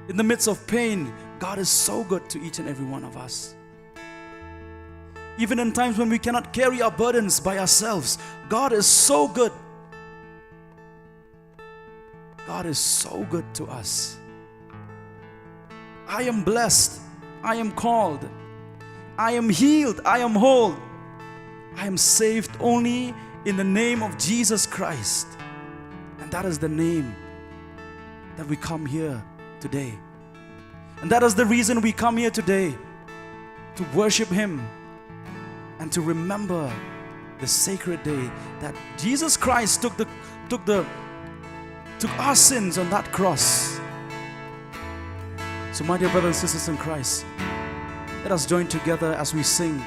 In the midst of pain, God is so good to each and every one of us. Even in times when we cannot carry our burdens by ourselves, God is so good. God is so good to us. I am blessed. I am called. I am healed. I am whole. I am saved only in the name of Jesus Christ. And that is the name that we come here today. And that is the reason we come here today, to worship Him and to remember the sacred day that Jesus Christ took our sins on that cross. So my dear brothers and sisters in Christ, let us join together as we sing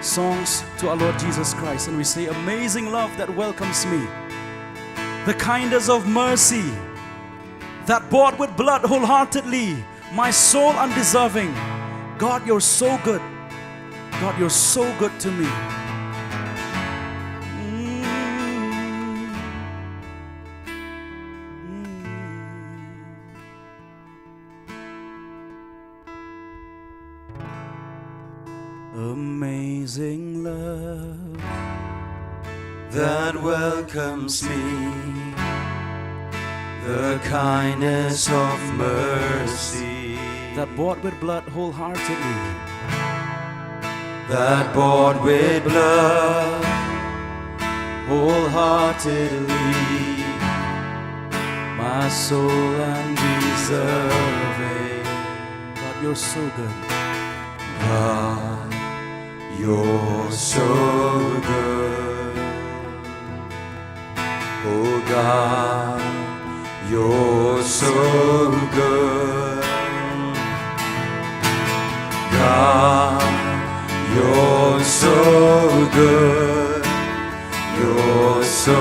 songs to our Lord Jesus Christ, and we say, amazing love that welcomes me, the kindness of mercy that bought with blood wholeheartedly my soul undeserving. God, you're so good. God, you're so good to me. Amazing love that welcomes me, the kindness of mercy that bought with blood wholeheartedly, that bought with blood wholeheartedly my soul undeserving. God, you're so good. God, you're so good. Oh God, you're so good. God, you're so good. You're so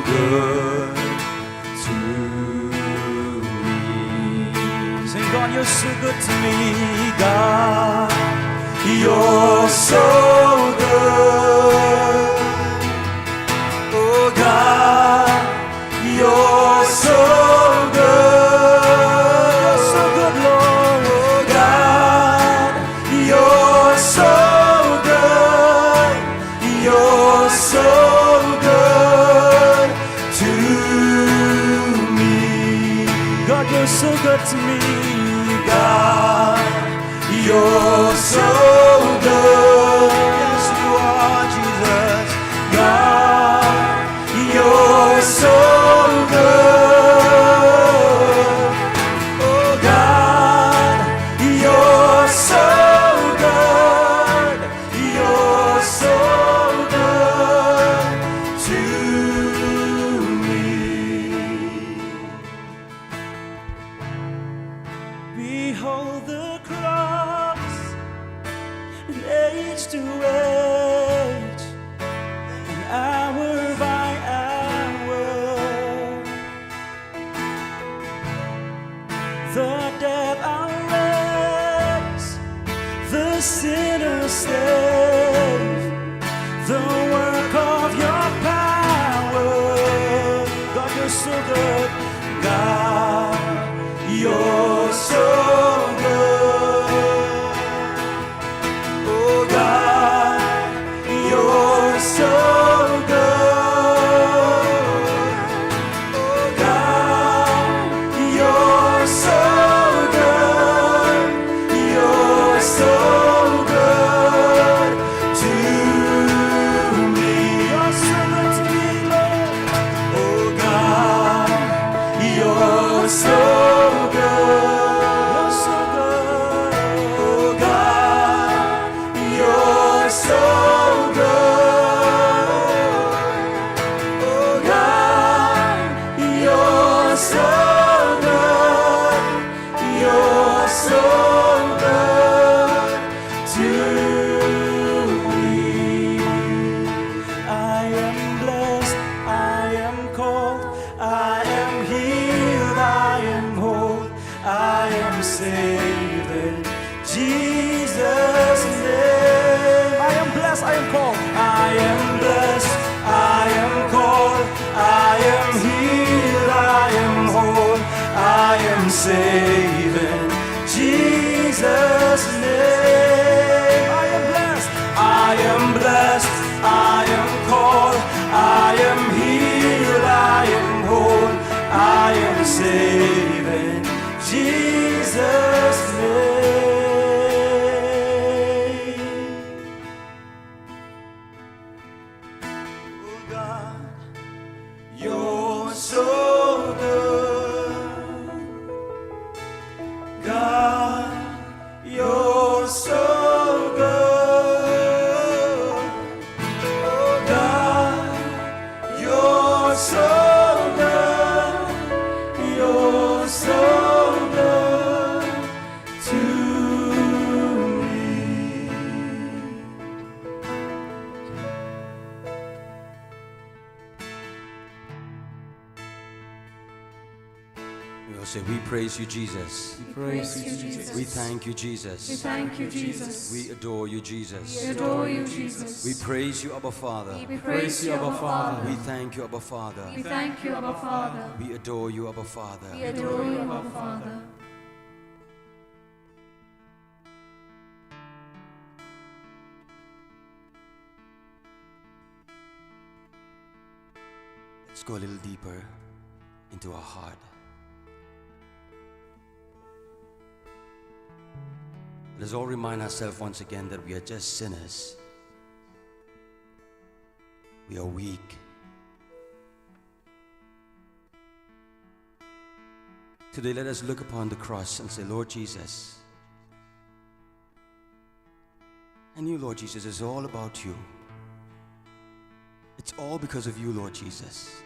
good to me. Sing, God, you're so good to me. God, you're so good. Oh God, you're so good. You're so good, Lord. Oh God, you're so good. You're so good to me. God, you're so good to me. God, you're so good. Yes, you are, Jesus. God, you're so good. Oh God, you're so good. You're so good to me. Behold the cross, and age to age, and hour by hour, the dead are raised, the sinner saved, the work of your power. God, you're so good. God, you're so good. Oh God, you're so good. Oh God, you're so good. You're so good to me. You're so good to me, Lord. Oh God, you're so good. You're so good. Oh God, you're so good. Oh God, you're so good. You're so good to me. I am blessed, I am called, I am healed, I am whole, I am saved in Jesus' name. I am blessed, I am called, I am blessed, I am called, I am healed, I am whole, I am saved in to save in Jesus' name. Oh God, you're so good. God, you're so good. Oh God, you're so good. You're so good to me. We all say, we praise you, Jesus. We praise you, Jesus. We thank you, We Jesus. thank you, Jesus. We adore you, Jesus. We adore you, Jesus. We praise you, Abba Father. We praise you, Abba Father. We thank you, Abba Father. We thank you, Abba Father. We adore you, Abba Father. We adore you, Abba Father. Let's go a little deeper into our heart. Let us all remind ourselves once again that we are just sinners. We are weak. Today, let us look upon the cross and say, Lord Jesus, I knew, Lord Jesus, it's all about you. It's all because of you, Lord Jesus.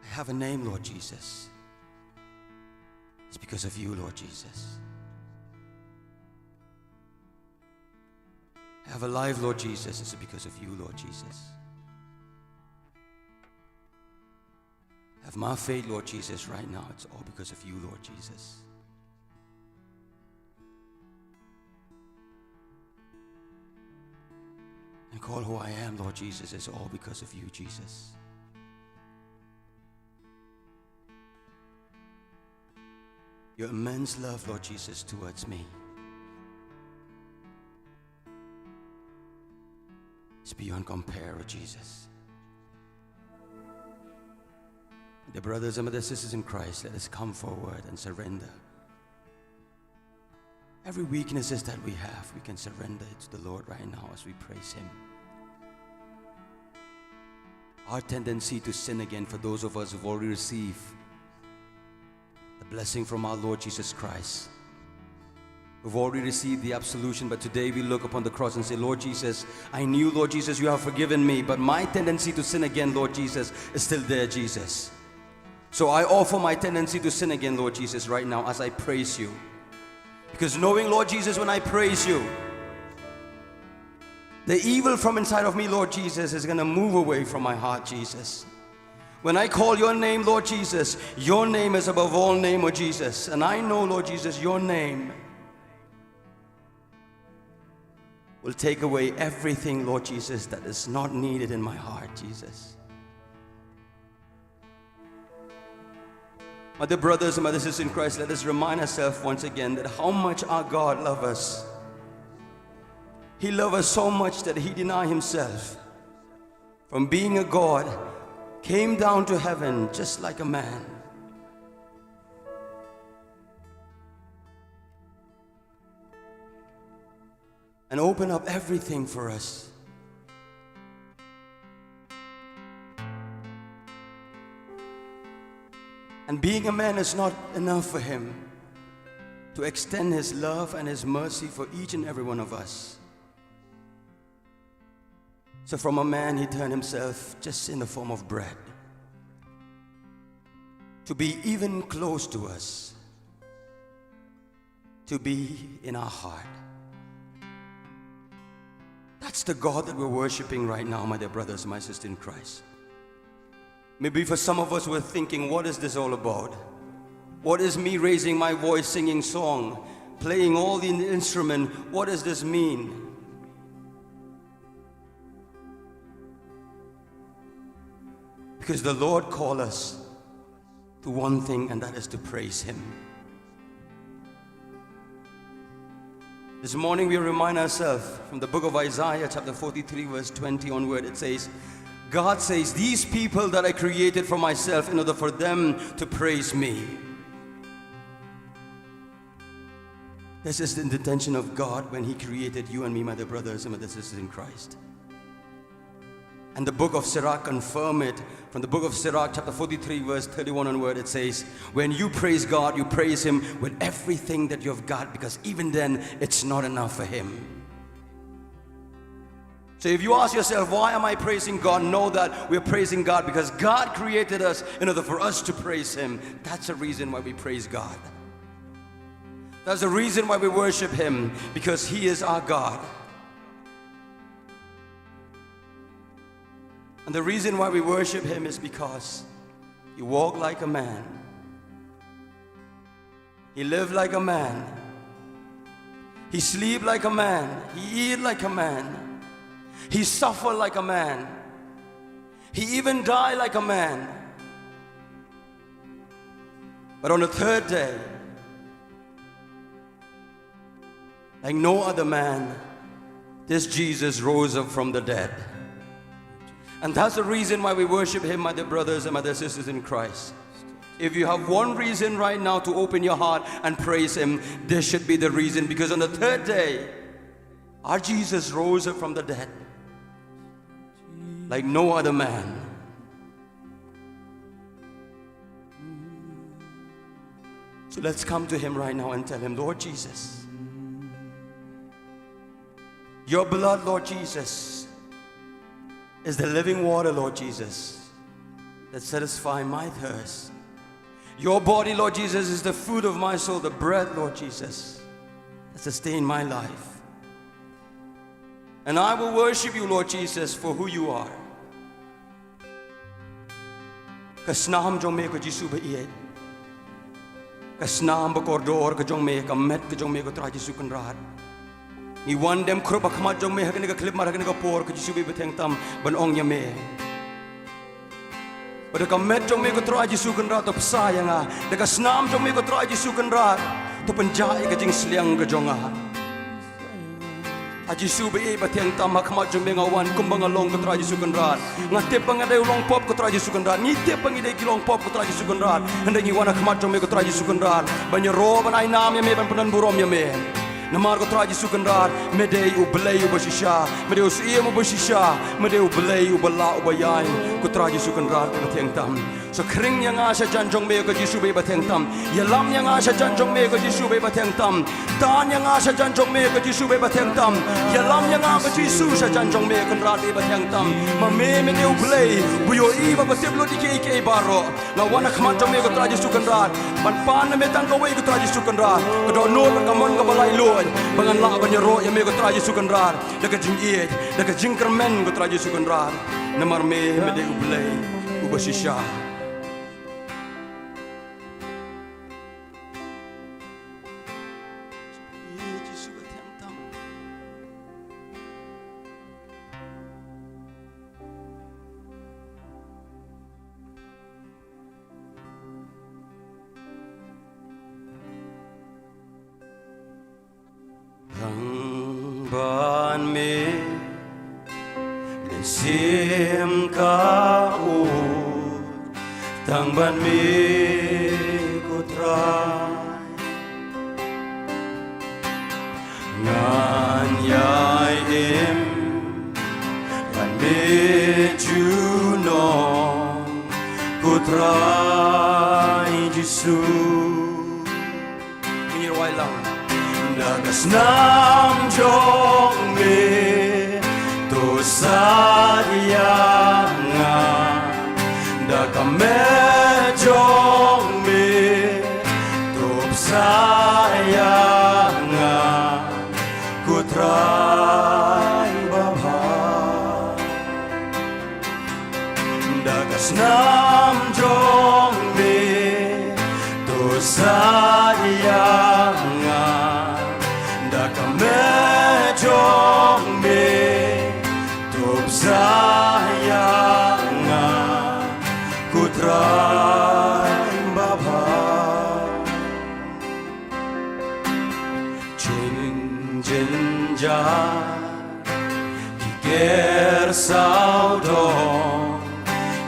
I have a name, Lord Jesus. It's because of you, Lord Jesus. I have a life, Lord Jesus. It's because of you, Lord Jesus. I have my faith, Lord Jesus, right now. It's all because of you, Lord Jesus. And call who I am, Lord Jesus, it's all because of you, Jesus. Your immense love, Lord Jesus, towards me is beyond compare, oh Jesus. The brothers and the sisters in Christ, let us come forward and surrender. Every weaknesses that we have, we can surrender it to the Lord right now as we praise Him. Our tendency to sin again, for those of us who've already received the blessing from our Lord Jesus Christ, we've already received the absolution, but today we look upon the cross and say, Lord Jesus, I knew, Lord Jesus, you have forgiven me, but my tendency to sin again, Lord Jesus, is still there, Jesus. So I offer my tendency to sin again, Lord Jesus, right now as I praise you. Because knowing, Lord Jesus, when I praise you, the evil from inside of me, Lord Jesus, is going to move away from my heart, Jesus. When I call your name, Lord Jesus, your name is above all name, oh Jesus. And I know, Lord Jesus, your name will take away everything, Lord Jesus, that is not needed in my heart, Jesus. My dear brothers and my sisters in Christ, let us remind ourselves once again that how much our God loves us. He loved us so much that He denied Himself. From being a God, came down to heaven just like a man. And opened up everything for us. And being a man is not enough for Him to extend His love and His mercy for each and every one of us. So from a man, He turned Himself just in the form of bread to be even close to us, to be in our heart. That's the God that we're worshiping right now, my dear brothers and my sisters in Christ. Maybe for some of us, we're thinking, what is this all about? What is me raising my voice, singing song, playing all the instrument? What does this mean? Because the Lord called us to one thing, and that is to praise Him. This morning we remind ourselves from the book of Isaiah chapter 43 verse 20 onward. It says, God says, these people that I created for myself in order for them to praise me. This is the intention of God when He created you and me, my dear brothers and my dear sisters in Christ. And the book of Sirach confirm it. From the book of Sirach chapter 43 verse 31 onward, it says, when you praise God, you praise Him with everything that you've got, because even then it's not enough for Him. So if you ask yourself, why am I praising God? Know that we're praising God because God created us in order for us to praise Him. That's the reason why we praise God. That's the reason why we worship Him, because He is our God. And the reason why we worship Him is because He walked like a man. He lived like a man. He slept like a man. He ate like a man. He suffered like a man. He even died like a man. But on the third day, like no other man, this Jesus rose up from the dead. And that's the reason why we worship Him, my dear brothers and my dear sisters in Christ. If you have one reason right now to open your heart and praise Him, this should be the reason. Because on the third day, our Jesus rose up from the dead like no other man. So let's come to Him right now and tell Him, Lord Jesus, Your blood, Lord Jesus, is the living water, Lord Jesus, that satisfies my thirst. Your body, Lord Jesus, is the food of my soul, the bread, Lord Jesus, that sustains my life. And I will worship You, Lord Jesus, for who You are. Kasnam jong me ko Jisu ba iet. Kasnam ba kordor ka jong me ka met ka jong me ko tra Jisu kan rat. Ni one dem krup akmat jong me hakani ka klip mar hakani ka por ka Jisu ba teng tam ban ong ya me. Pada ka met jong me ko tra Jisu kan rat to psaya nga. Da kasnam jong me ko tra Jisu kan rat to penjai ka jing sliang ka jong nga. Aji subi e bateng tam hakmat jong me ngawan kumbang along ko tra Jisu kan rat. Ngatep pang ada ulong pop ko tra Jisu kan rat. Ni tep pang ide kilong pop ko tra Jisu kan rat. Handa ni wana hakmat jong me ko tra Jisu kan rat. Banya ro ban ai nam ya me ban panan burom ya me. Namar ko tra Jisu kan rat. Mede u belay u bashisha. Mede u siye mu bashisha. Mede u belay u bala u bayai ko tra Jisu kan rat ko bateng tam. So kring yang asha janjong me ko Jisu be bateng tam. Yalam yang asha janjong me ko Jisu be bateng tam. Tan yang asha janjong me ko Jisu be bateng tam. Yalam yang asha Jisu sha janjong me kan rat be bateng tam. Ma me de u play bu yo i ba bateblo di ke baro. Na wana khmat jong me ko tra Jisu kan rat. Ban pan me tang ko we ko tra Jisu kan rat. Ko do no ka mon ka balai lo. Bangan la ban ro ya me ko tra Jisu kan rat. Da ka jing e da ka jing kermen ko tra Jisu kan rat. Namar me de u play u bashisha. Ban me len sim ka u tang ban me ko trai ngan yai em ban me ju no ko trai Jisu ini wai lang Nagasnam jong me to sayanga Dakame jong me to sayanga Kutray baba Nagasnam jong me to sayanga Jong me tup sayanga kutray baba ching kau dong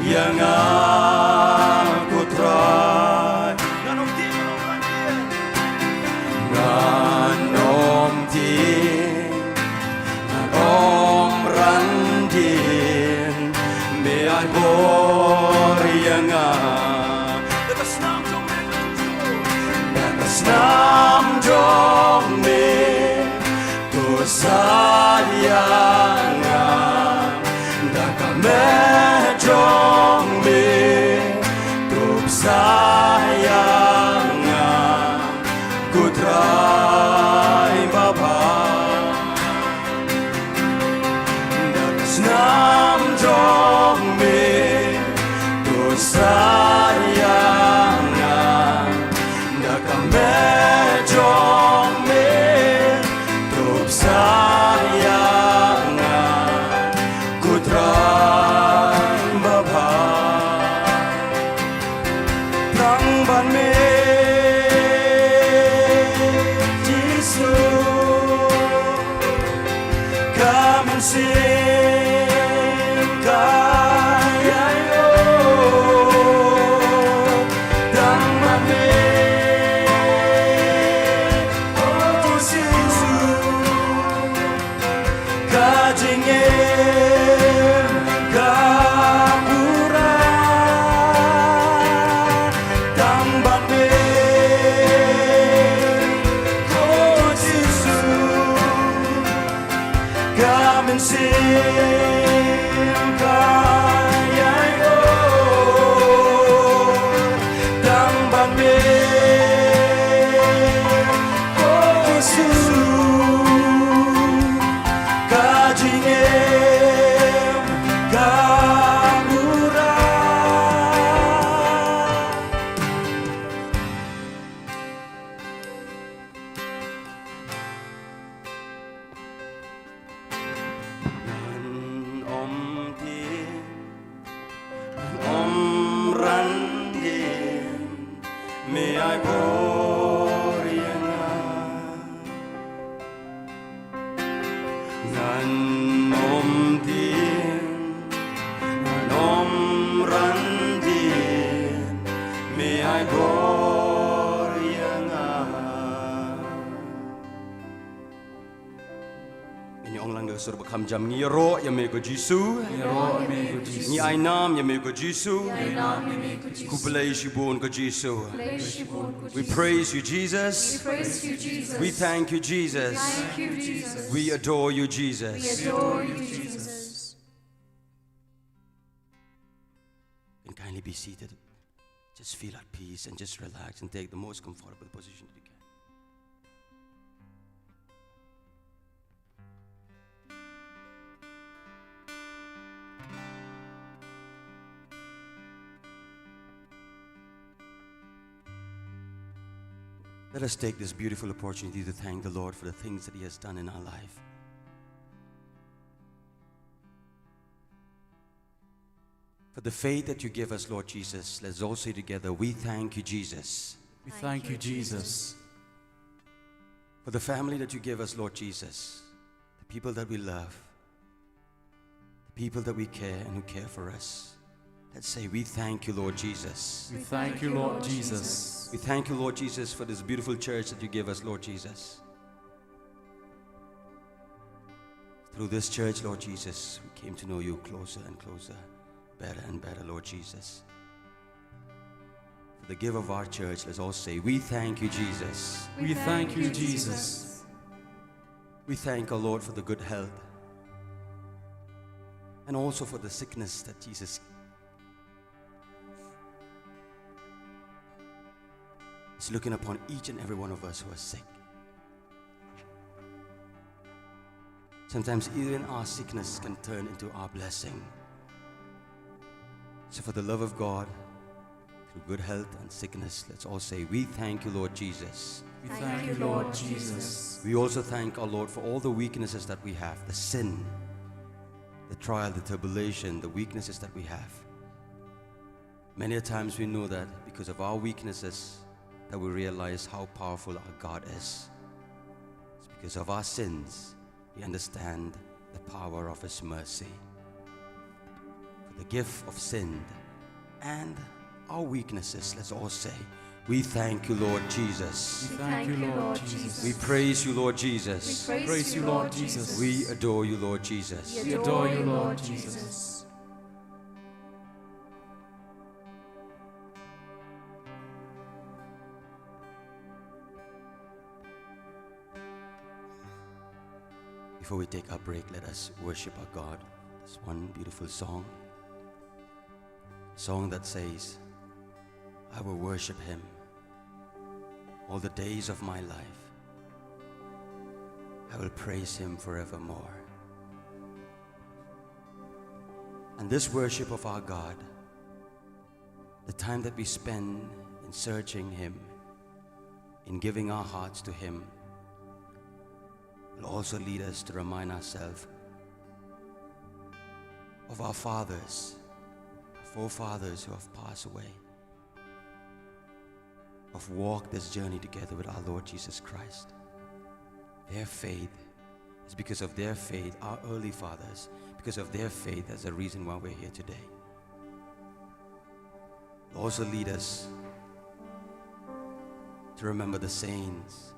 yang aku try nganom tin nganom randin me ai bor yang Nam jong me tu sayang dakame jong me tu sayang ku try baba Nam jong me tu sayang jong me tup sayang ku try baba trang ban me Jesus come and sing kaya yo trang ban me Come and sing kaya yo dang ban me oh Jesus kajingem kabura May I bor yang nan om randin may I bor yang ini ong lang sur bakam jam ngiro ya me go Jisu ni ai nam ya me go Jisu ku blai shibun go Jisu. We praise you, Jesus. We thank you, Jesus. We adore you, Jesus. And kindly be seated. Just feel at peace and just relax and take the most comfortable position that you can. Let us take this beautiful opportunity to thank the Lord for the things that He has done in our life. For the faith that you give us, Lord Jesus, let's all say together, we thank you, Jesus. We thank you, Jesus. For the family that you give us, Lord Jesus, the people that we love, the people that we care and who care for us. Let's say, we thank you, Lord Jesus. We thank you, Lord Jesus. We thank you, Lord Jesus, for this beautiful church that you give us, Lord Jesus. Through this church, Lord Jesus, we came to know you closer and closer, better and better, Lord Jesus. For the gift of our church, let's all say, we thank you, Jesus. We thank you, Jesus. We thank our Lord for the good health and also for the sickness that Jesus is looking upon each and every one of us who are sick. Sometimes even our sickness can turn into our blessing. So for the love of God, through good health and sickness, let's all say, we thank you, Lord Jesus. We thank you, Lord Jesus. We also thank our Lord for all the weaknesses that we have, the sin, the trial, the tribulation, the weaknesses that we have. Many a times we know that because of our weaknesses that we realize how powerful our God is. It's because of our sins we understand the power of His mercy. the gift of sin and our weaknesses, let's all say, we thank you, Lord Jesus. We thank you, Lord Jesus. We praise you, Lord Jesus. We praise you, Lord Jesus. We adore you, Lord Jesus. We adore you, Lord Jesus. Before we take our break, let us worship our God. This one beautiful song. Song that says, I will worship Him all the days of my life. I will praise Him forevermore. And this worship of our God, the time that we spend in searching Him, in giving our hearts to Him, will also lead us to remind ourselves of our fathers, our forefathers who have passed away, have walked this journey together with our Lord Jesus Christ. Their faith is because of their faith, our early fathers, because of their faith, that's the reason why we're here today. It'll also lead us to remember the saints.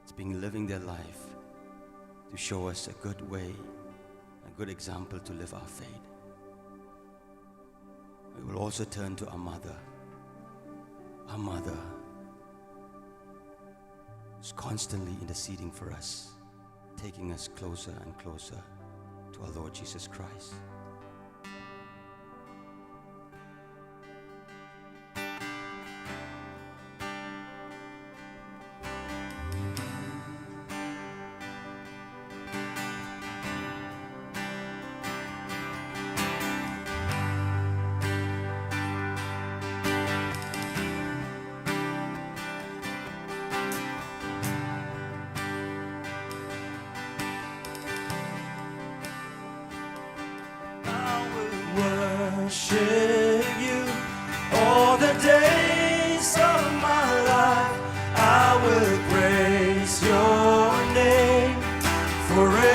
It's been living their life to show us a good way, a good example to live our faith. We will also turn to our mother who's constantly interceding for us, taking us closer and closer to our Lord Jesus Christ. Worship you all the days of my life. I will praise your name forevermore.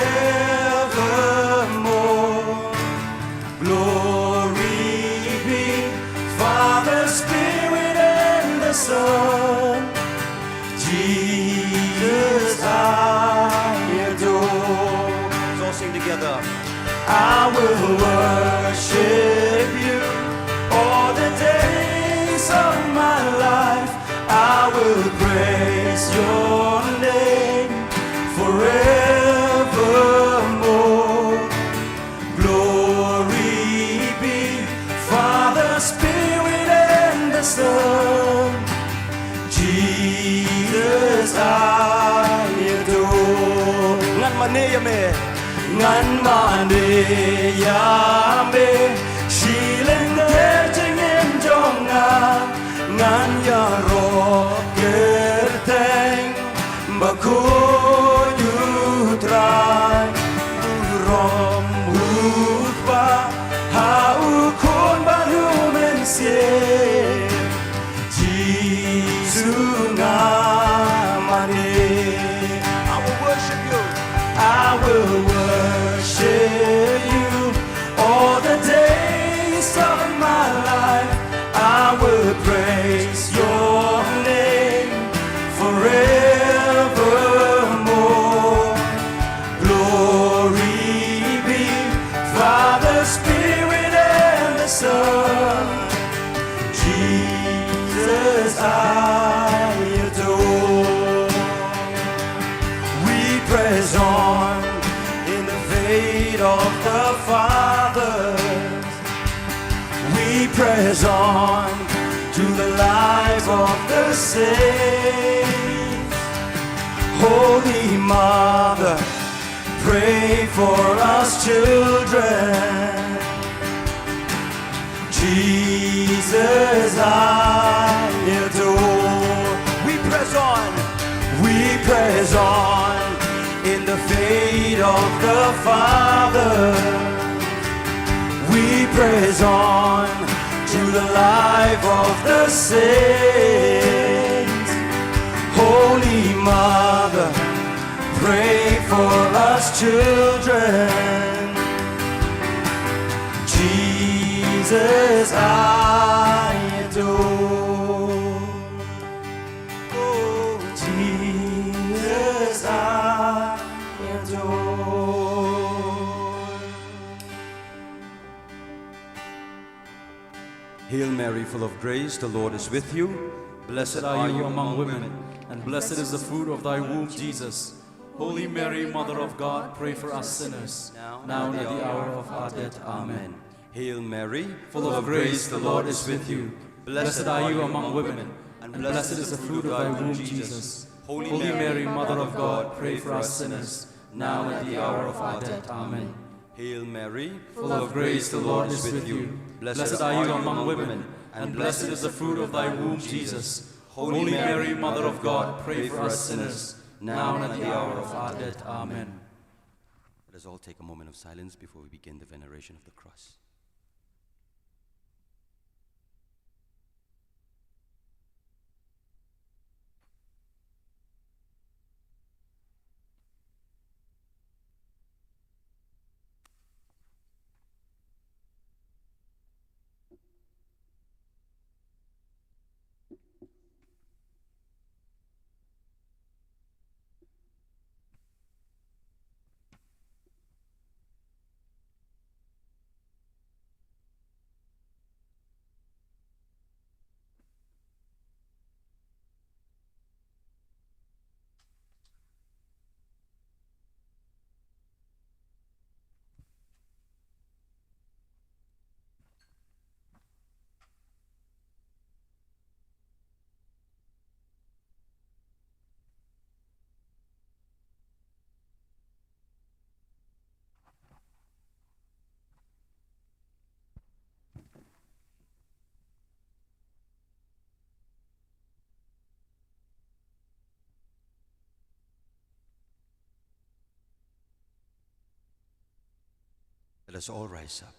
Glory be Father, Spirit, and the Son. Jesus, I adore. Let's all sing together. I will worship you all the days of my life. I will praise your name forevermore. Glory be Father, Spirit, and the Son. Jesus, I adore. Ngan maneyame shilen derjengem jonga ngan yaro kerteng bakoyu trai rom hukba haukon baru mensie jisunga mane. I will worship you. I will worship you all the days of my life. I will praise your name forevermore. Glory be Father, Spirit, and the Son. Jesus, I adore. We press on in the faith of the fathers. We press on to the life of the saints. Holy Mother, pray for us children. Jesus, I adore. We press on in the faith of the Father. We press on to the life of the saints. Holy Mother, pray for us children. Hail Mary, full of grace, the Lord is with you. Blessed are you among women, and blessed is the fruit of thy womb, Jesus. Holy Mary, Mother of God, pray for us sinners, now and at the hour of our death. Amen. Hail Mary, Full of grace, the Lord is with you. Blessed are you among women, and blessed is the fruit of thy womb, Jesus. Holy Mary, Mother of God, pray for us sinners, now and at the hour of our death. Amen. Hail Mary, Full of grace, the Lord is with you. Blessed are you among women, and blessed is the fruit of thy womb, Jesus. Holy Mary, Mother of God, pray for us sinners, now and at the hour of our death. Amen. Let us all take a moment of silence before we begin the veneration of the cross. Let us all rise up.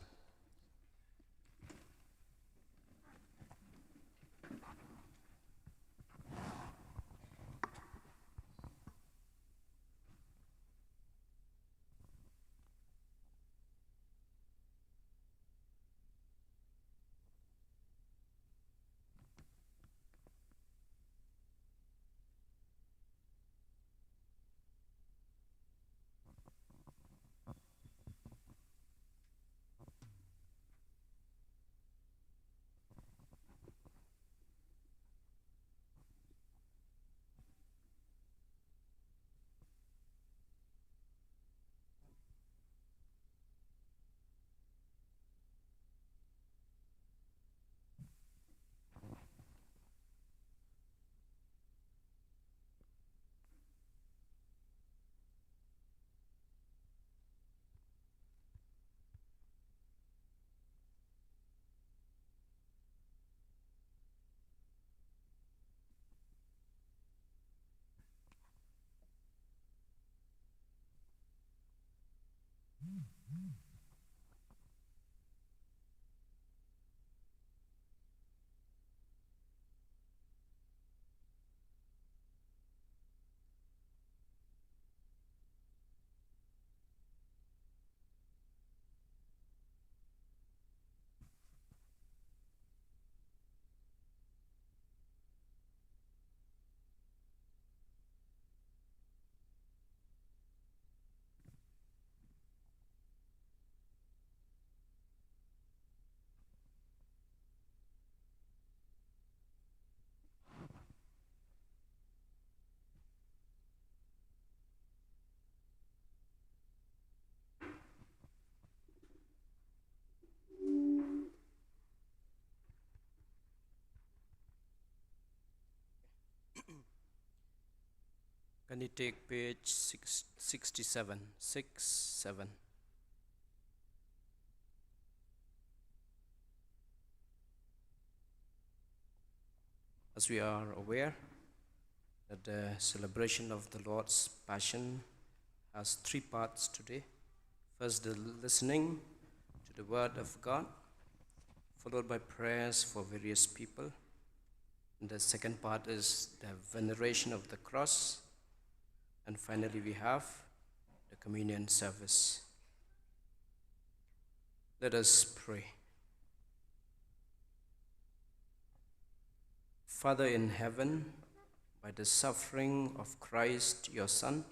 Can you take page 67? 67. As we are aware that the celebration of the Lord's Passion has three parts today. First, the listening to the Word of God, followed by prayers for various people. And the second part is the veneration of the cross. And finally, we have the communion service. Let us pray. Father in heaven, by the suffering of Christ, your Son,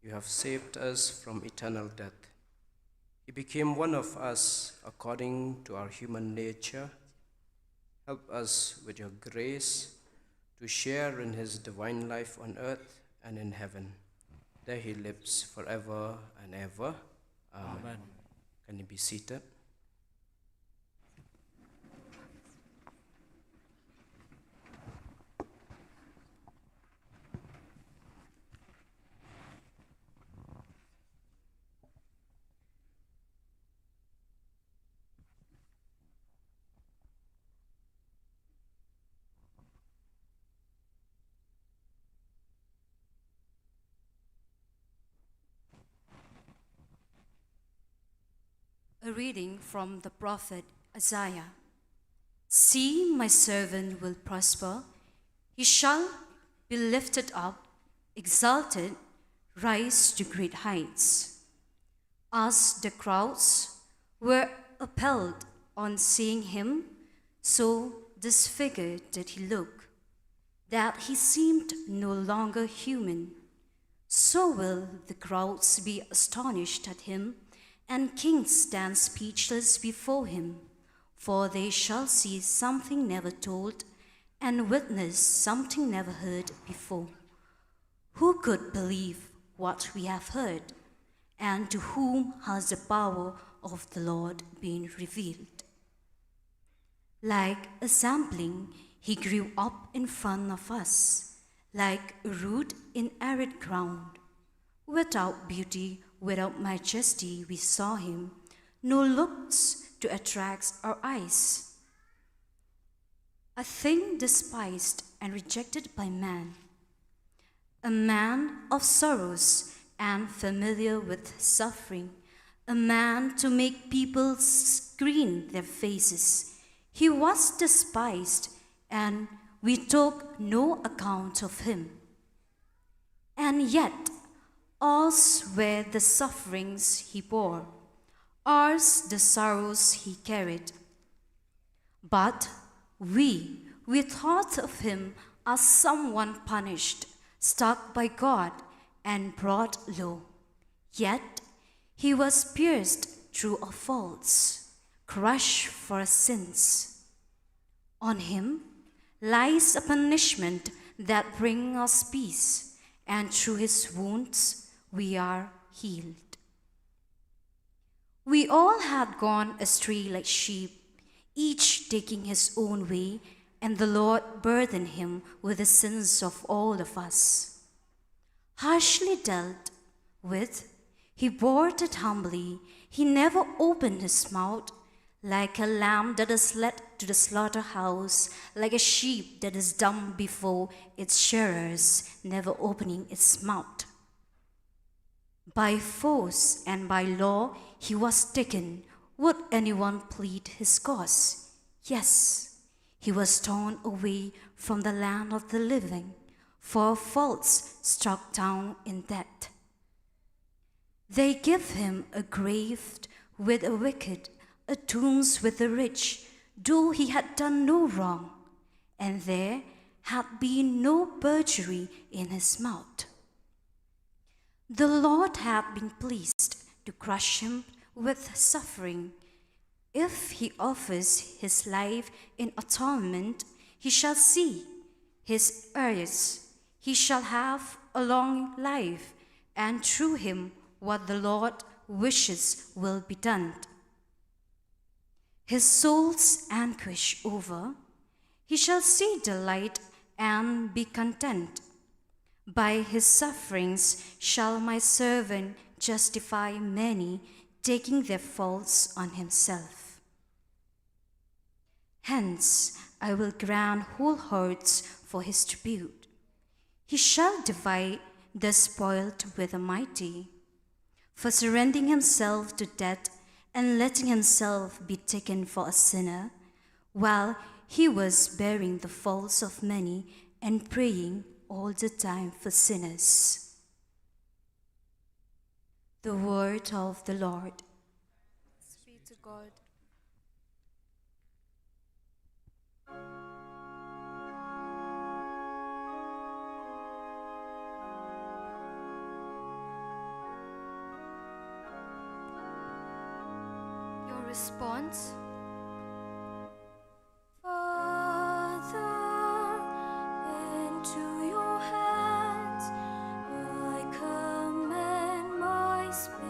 you have saved us from eternal death. He became one of us according to our human nature. Help us with your grace to share in his divine life on earth and in heaven. There he lives forever and ever. Amen. Can you be seated? A reading from the prophet Isaiah. See, my servant will prosper. He shall be lifted up, exalted, rise to great heights. As the crowds were appalled on seeing him, so disfigured did he look, that he seemed no longer human. So will the crowds be astonished at him, and kings stand speechless before him, for they shall see something never told, and witness something never heard before. Who could believe what we have heard, and to whom has the power of the Lord been revealed? Like a sapling, he grew up in front of us, like a root in arid ground. Without beauty, without majesty, we saw him, no looks to attract our eyes. A thing despised and rejected by man, a man of sorrows and familiar with suffering, a man to make people screen their faces. He was despised, and we took no account of him. And yet, ours were the sufferings he bore, ours the sorrows he carried. But we thought of him as someone punished, struck by God, and brought low. Yet he was pierced through our faults, crushed for our sins. On him lies a punishment that brings us peace, and through his wounds we are healed. We all had gone astray like sheep, each taking his own way, and the Lord burdened him with the sins of all of us. Harshly dealt with, he bore it humbly. He never opened his mouth. Like a lamb that is led to the slaughterhouse, like a sheep that is dumb before its shearers, never opening its mouth. By force and by law he was taken. Would anyone plead his cause? Yes, he was torn away from the land of the living, for faults struck down in death. They give him a grave with the wicked, a tombs with the rich, though he had done no wrong, and there had been no perjury in his mouth. The Lord had been pleased to crush him with suffering. If he offers his life in atonement, he shall see his heirs. He shall have a long life, and through him what the Lord wishes will be done. His soul's anguish over, he shall see delight and be content. By his sufferings shall my servant justify many, taking their faults on himself. Hence I will grant whole hearts for his tribute. He shall divide the spoiled with the mighty, for surrendering himself to death and letting himself be taken for a sinner, while he was bearing the faults of many and praying all the time for sinners. The word of the Lord. Thanks be to God. response. Father, into your hands I commend my spirit.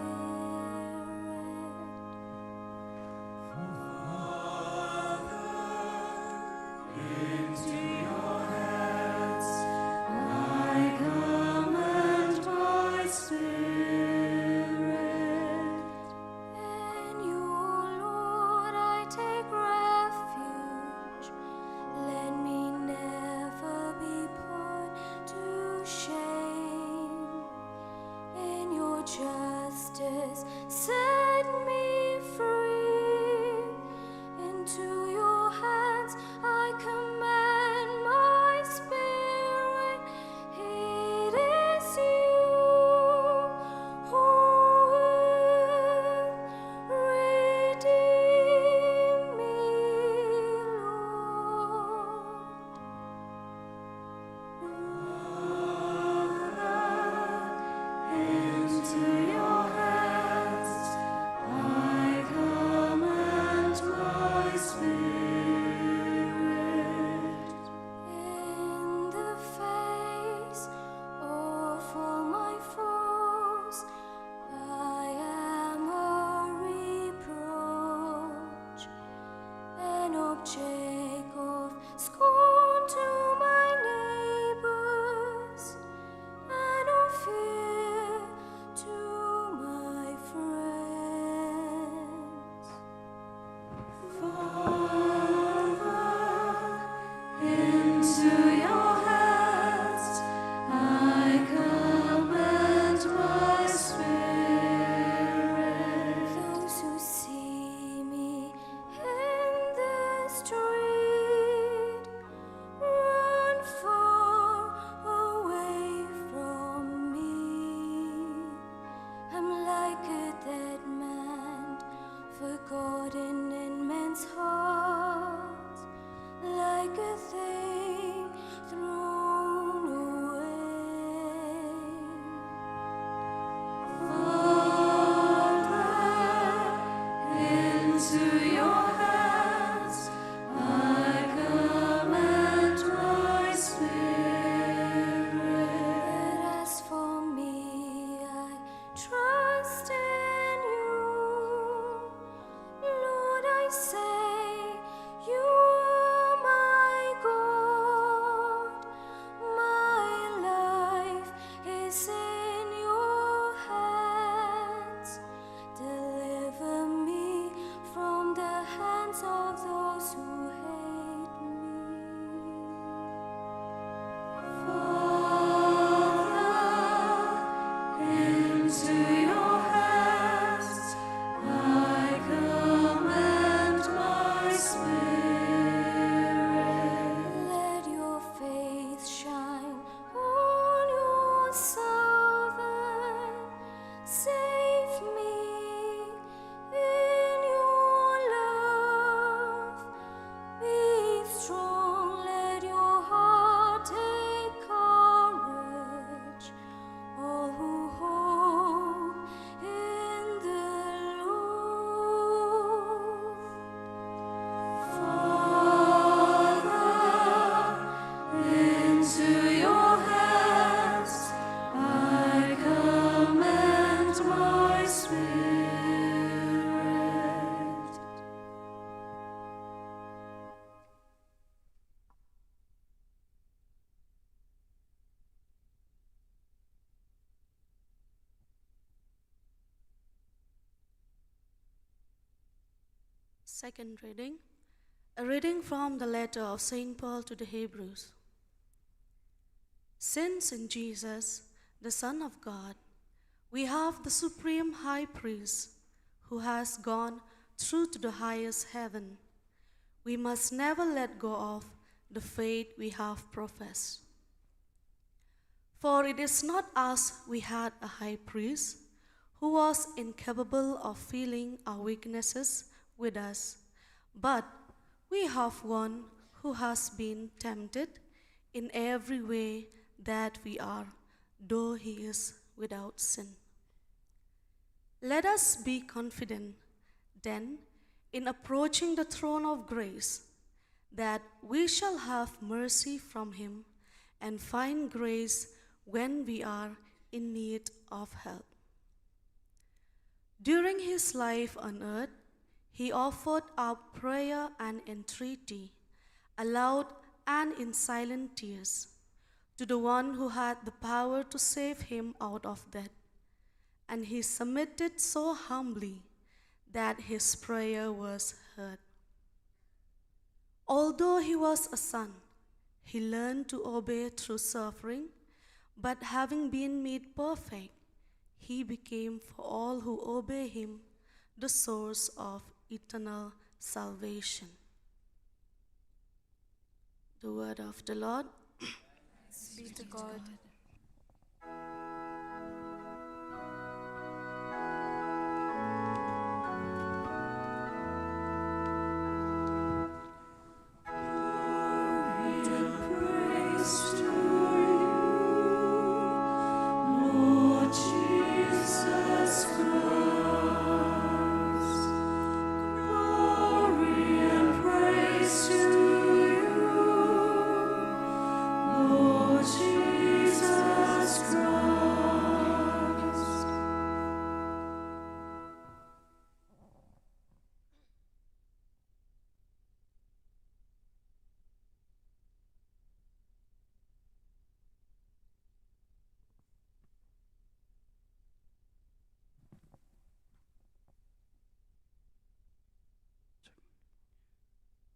Into your hands I commend my spirit. In you, Lord, I take refuge. Let me never be put to shame. In your justice, set me free. Into your hands I commend my spirit. It is you who will redeem me, Into your hands I commend my spirit. In the face of all my foes, I am a reproach, an object of scorn to my neighbors, and of fear to my friends. Into your hands I commend my spirit. Those who see me in the street run far away from me. I'm like a dead man, forgotten in men's hearts, like a thing thrown away. Into your hands I commend my spirit. But as for me, I trust in you. Lord, I say, you are my God. My life is in your hands. Deliver me from the hands of those who hate me. Into your hands I commend my spirit. Let your face shine on your servant. Save me in your love. Be strong, let your heart take courage. All who hope in the Lord. Into your hands I commend my spirit. Second reading, a reading from the letter of St. Paul to the Hebrews. Since in Jesus, the Son of God, we have the supreme high priest who has gone through to the highest heaven, we must never let go of the faith we have professed. For it is not us we had a high priest who was incapable of feeling our weaknesses with us, but we have one who has been tempted in every way that we are, though he is without sin. Let us be confident, then, in approaching the throne of grace, that we shall have mercy from him and find grace when we are in need of help. During his life on earth, he offered up prayer and entreaty, aloud and in silent tears, to the one who had the power to save him out of death. And he submitted so humbly that his prayer was heard. Although he was a son, he learned to obey through suffering, but having been made perfect, he became for all who obey him the source of eternal salvation. The word of the Lord. Be to God.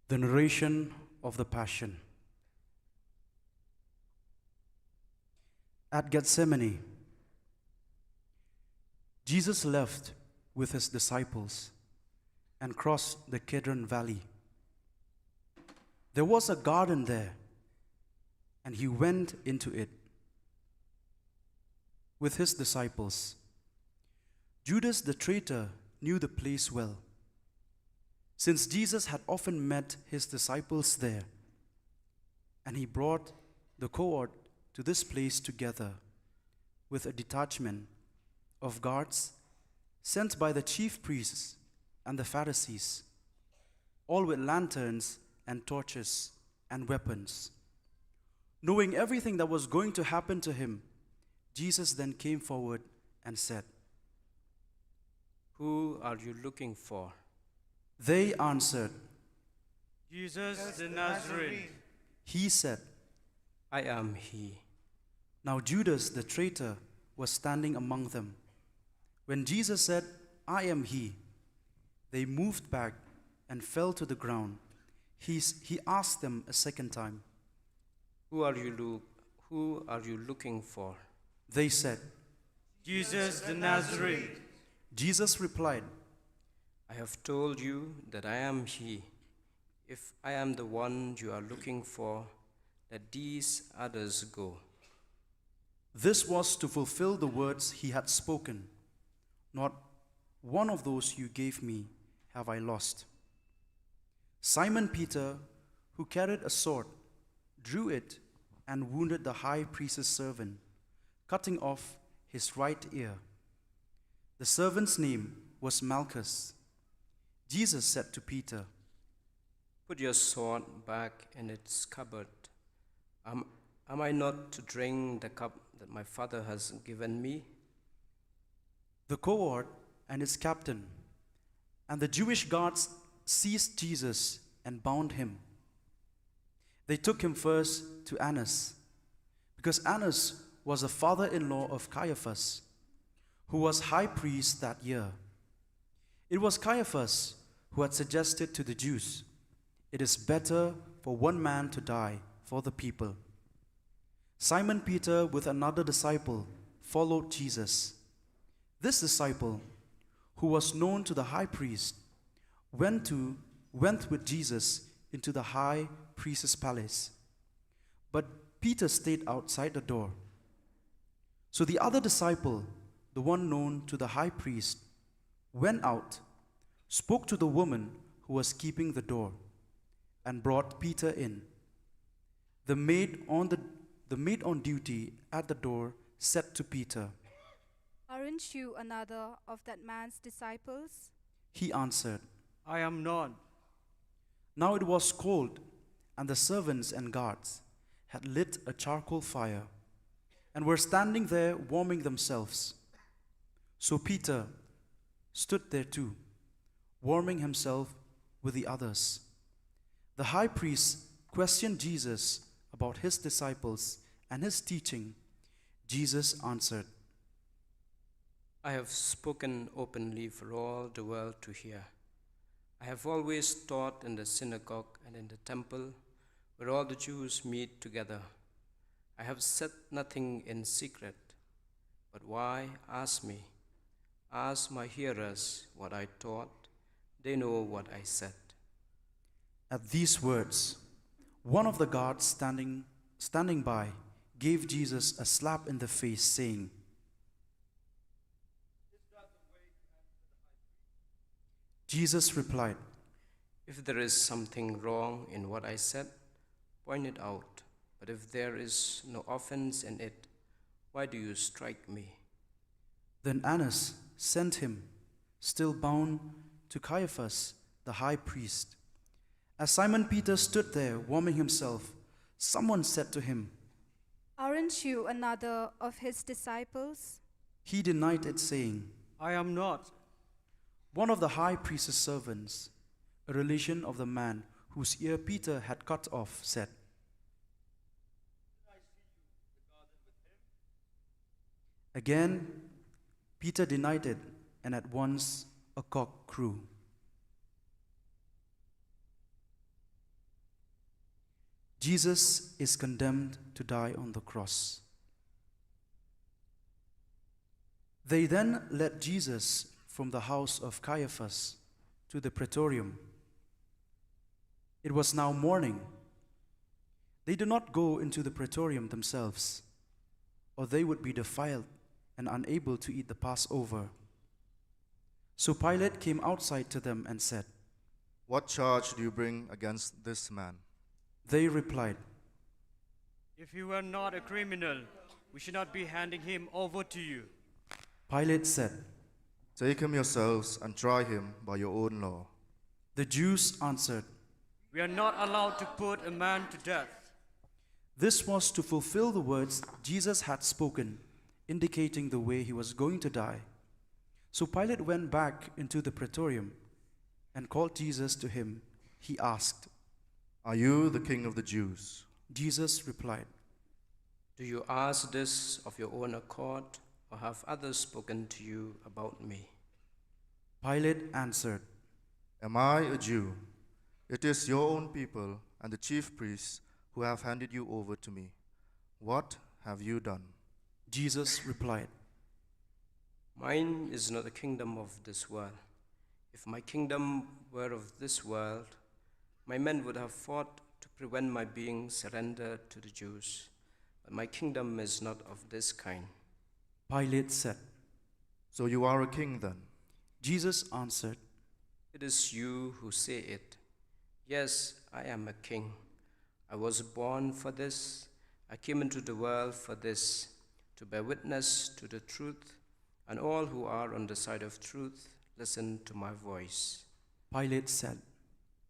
The narration of the Passion. At Gethsemane, Jesus left with his disciples and crossed the Kidron Valley. There was a garden there, and he went into it with his disciples. Judas the traitor knew the place well, since Jesus had often met his disciples there, and he brought the cohort to this place together with a detachment of guards sent by the chief priests and the Pharisees, all with lanterns and torches and weapons. Knowing everything that was going to happen to him, Jesus then came forward and said, Who are you looking for? They answered, Jesus the Nazarene. He said, I am he. Now Judas the traitor was standing among them. When Jesus said, I am he, they moved back and fell to the ground. He asked them a second time, Who are you looking for? They said, Jesus the Nazarene. Jesus replied, I have told you that I am he. If I am the one you are looking for, let these others go. This was to fulfill the words he had spoken. Not one of those you gave me have I lost. Simon Peter, who carried a sword, drew it and wounded the high priest's servant, cutting off his right ear. The servant's name was Malchus. Jesus said to Peter, Put your sword back in its scabbard. Am I not to drink the cup that my Father has given me? The cohort and its captain and the Jewish guards seized Jesus and bound him. They took him first to Annas, because Annas was the father-in-law of Caiaphas, who was high priest that year. It was Caiaphas who had suggested to the Jews, it is better for one man to die for the people. Simon Peter with another disciple followed Jesus. This disciple, who was known to the high priest, went with Jesus into the high priest's palace. But Peter stayed outside the door. So the other disciple, the one known to the high priest, went out, spoke to the woman who was keeping the door, and brought Peter in. The maid on duty at the door said to Peter, Aren't you another of that man's disciples? He answered, I am not. Now it was cold, and the servants and guards had lit a charcoal fire and were standing there warming themselves. So Peter stood there too, warming himself with the others. The high priest questioned Jesus about his disciples and his teaching. Jesus answered, I have spoken openly for all the world to hear. I have always taught in the synagogue and in the temple where all the Jews meet together. I have said nothing in secret. But why ask me? Ask my hearers what I taught. They know what I said. At these words, one of the guards standing by gave Jesus a slap in the face, saying, Jesus replied, If there is something wrong in what I said, point it out. But if there is no offense in it, why do you strike me? Then Annas sent him, still bound, to Caiaphas, the high priest. As Simon Peter stood there warming himself, someone said to him, Aren't you another of his disciples? He denied it, saying, I am not. One of the high priest's servants, a relation of the man whose ear Peter had cut off, said, Again, Peter denied it, and at once a cock crew. Jesus is condemned to die on the cross. They then led Jesus from the house of Caiaphas to the praetorium. It was now morning. They did not go into the praetorium themselves, or they would be defiled and unable to eat the Passover. So Pilate came outside to them and said, What charge do you bring against this man? They replied, If he were not a criminal, we should not be handing him over to you. Pilate said, Take him yourselves and try him by your own law. The Jews answered, We are not allowed to put a man to death. This was to fulfill the words Jesus had spoken, indicating the way he was going to die. So Pilate went back into the praetorium and called Jesus to him. He asked, Are you the king of the Jews? Jesus replied, Do you ask this of your own accord, or have others spoken to you about me? Pilate answered, Am I a Jew? It is your own people and the chief priests who have handed you over to me. What have you done? Jesus replied, Mine is not the kingdom of this world. If my kingdom were of this world, my men would have fought to prevent my being surrendered to the Jews. But my kingdom is not of this kind. Pilate said, So you are a king then? Jesus answered, It is you who say it. Yes, I am a king. I was born for this. I came into the world for this, to bear witness to the truth, and all who are on the side of truth listen to my voice. Pilate said,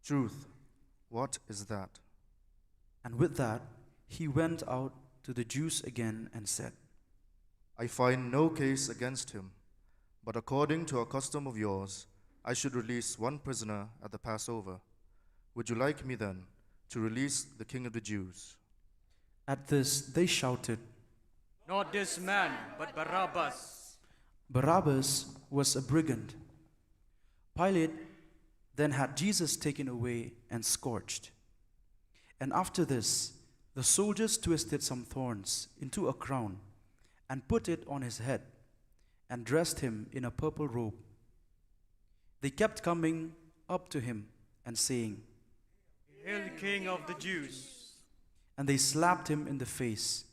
Truth, what is that? and with that he went out to the Jews again and said, I find no case against him, but according to a custom of yours, I should release one prisoner at the Passover. Would you like me then to release the king of the Jews? At this they shouted, Not this man, but Barabbas. Barabbas was a brigand. Pilate then had Jesus taken away and scourged. And after this, the soldiers twisted some thorns into a crown and put it on his head and dressed him in a purple robe. They kept coming up to him and saying, Hail, King of the Jews. And they slapped him in the face.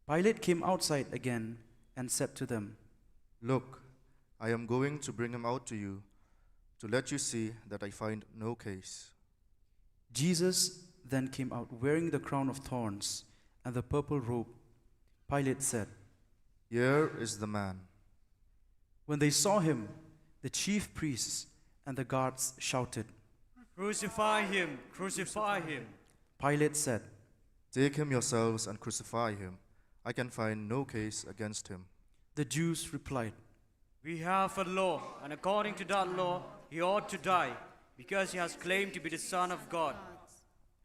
Pilate came outside again and said to them, Look, I am going to bring him out to you, to let you see that I find no case. Jesus then came out wearing the crown of thorns and the purple robe. Pilate said, Here is the man. When they saw him, the chief priests and the guards shouted. Crucify him! Crucify him! Pilate said, Take him yourselves and crucify him. I can find no case against him. The Jews replied, We have a law, and according to that law, he ought to die, because he has claimed to be the Son of God.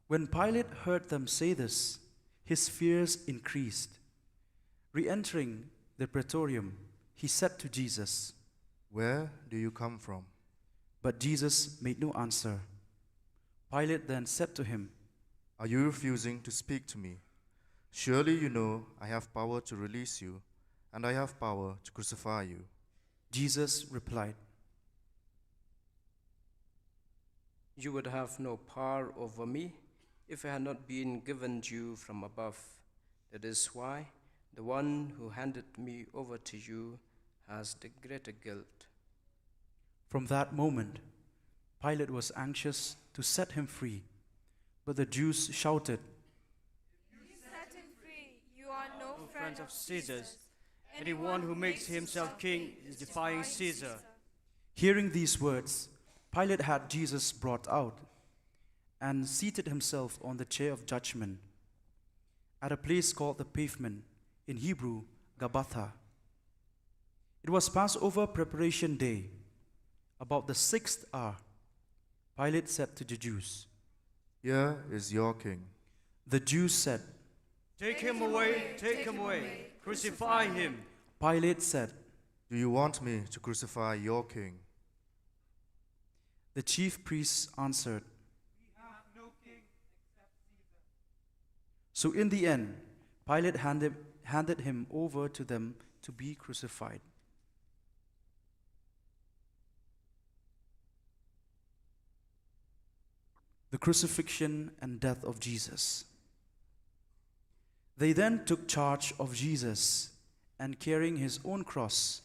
When Pilate heard them say this, his fears increased. Re-entering the praetorium, he said to Jesus, Where do you come from? but Jesus made no answer. Pilate then said to him, Are you refusing to speak to me? Surely you know I have power to release you, and I have power to crucify you. Jesus replied, You would have no power over me if it had not been given you from above. That is why the one who handed me over to you has the greater guilt. From that moment, Pilate was anxious to set him free, but the Jews shouted, You set him free. You are no Friends of Caesar's. Anyone who makes himself king is defying Caesar. Hearing these words, Pilate had Jesus brought out and seated himself on the chair of judgment at a place called the Pavement, in Hebrew, Gabbatha. It was Passover preparation day. About the 6th hour, Pilate said to the Jews, Here is your king. The Jews said, Take him away, take him away, crucify him. Pilate said, Do you want me to crucify your king? The chief priests answered, So in the end, Pilate handed him over to them to be crucified. The crucifixion and death of Jesus. They then took charge of Jesus, and carrying his own cross,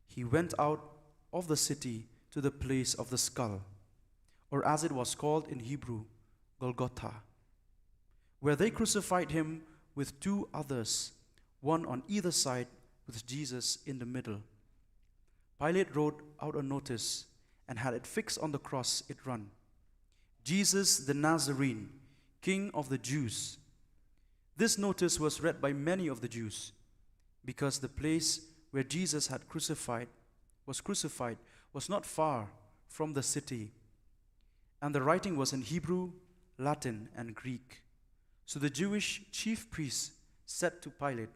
he went out of the city to the place of the skull, or as it was called in Hebrew, Golgotha, where they crucified him with 2 others, one on either side, with Jesus in the middle. Pilate wrote out a notice and had it fixed on the cross. It ran, Jesus the Nazarene, King of the Jews. This notice was read by many of the Jews, because the place where Jesus was not far from the city, and the writing was in Hebrew, Latin, and Greek. So the Jewish chief priests said to Pilate,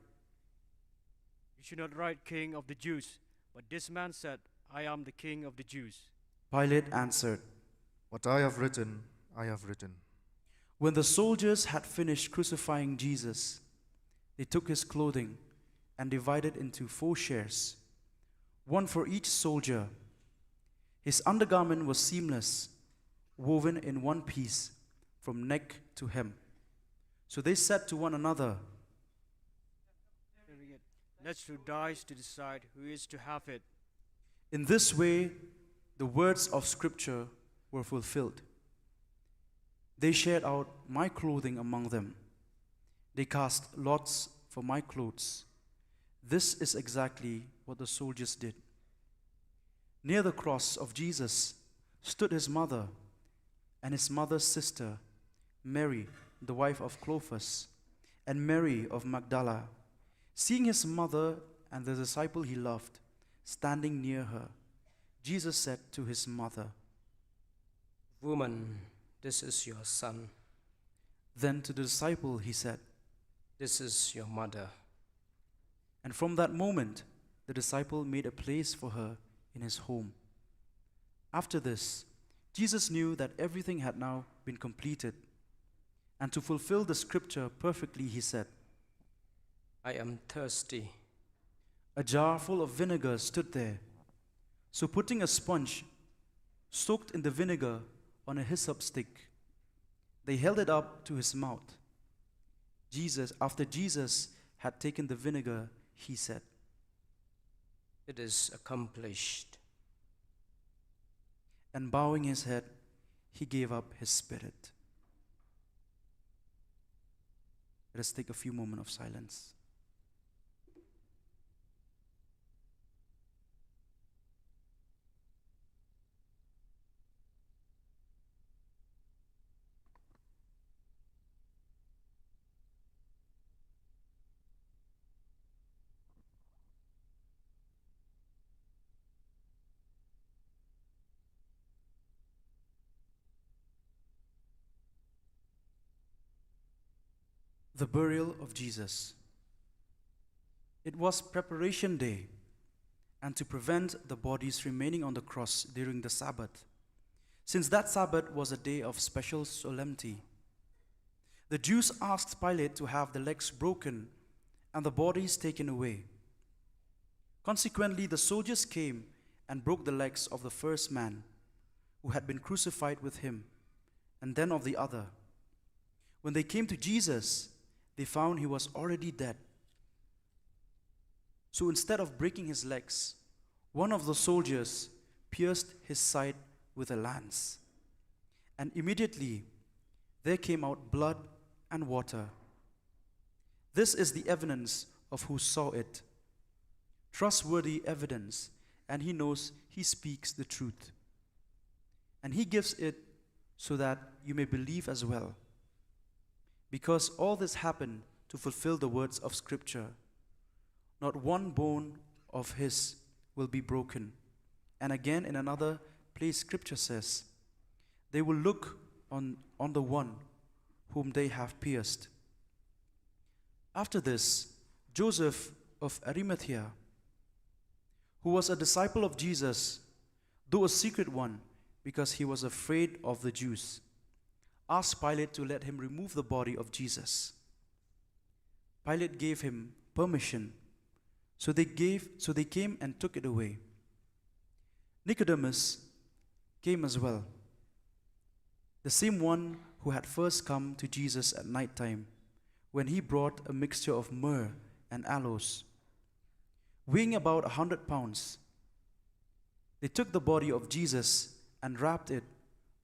You should not write King of the Jews, but this man said, I am the King of the Jews. Pilate answered, What I have written, I have written. When the soldiers had finished crucifying Jesus, they took his clothing and divided into 4 shares, one for each soldier. His undergarment was seamless, woven in one piece from neck to hem. So they said to one another, Let's throw dice to decide who is to have it. In this way, the words of Scripture were fulfilled. They shared out my clothing among them. They cast lots for my clothes. This is exactly what the soldiers did. Near the cross of Jesus stood his mother and his mother's sister, Mary, the wife of Clopas, and Mary of Magdala. Seeing his mother and the disciple he loved standing near her, Jesus said to his mother, Woman, this is your son. Then to the disciple he said, This is your mother. and from that moment the disciple made a place for her in his home. After this, Jesus knew that everything had now been completed, and to fulfill the Scripture perfectly, he said, I am thirsty. A jar full of vinegar stood there. So putting a sponge soaked in the vinegar on a hyssop stick, they held it up to his mouth. After Jesus had taken the vinegar, he said, It is accomplished. And bowing his head, he gave up his spirit. Let us take a few moments of silence. The burial of Jesus. It was preparation day, and to prevent the bodies remaining on the cross during the Sabbath, since that Sabbath was a day of special solemnity, the Jews asked Pilate to have the legs broken and the bodies taken away. Consequently, the soldiers came and broke the legs of the first man who had been crucified with him, and then of the other. When they came to Jesus, they found he was already dead. So instead of breaking his legs, one of the soldiers pierced his side with a lance. And immediately there came out blood and water. This is the evidence of who saw it. Trustworthy evidence, and he knows he speaks the truth. And he gives it so that you may believe as well. Because all this happened to fulfill the words of Scripture. Not one bone of his will be broken. And again in another place Scripture says, they will look on the one whom they have pierced. After this, Joseph of Arimathea, who was a disciple of Jesus, though a secret one, because he was afraid of the Jews, asked Pilate to let him remove the body of Jesus. Pilate gave him permission, so they came and took it away. Nicodemus came as well, the same one who had first come to Jesus at night time, when he brought a mixture of myrrh and aloes, weighing about 100 pounds. They took the body of Jesus and wrapped it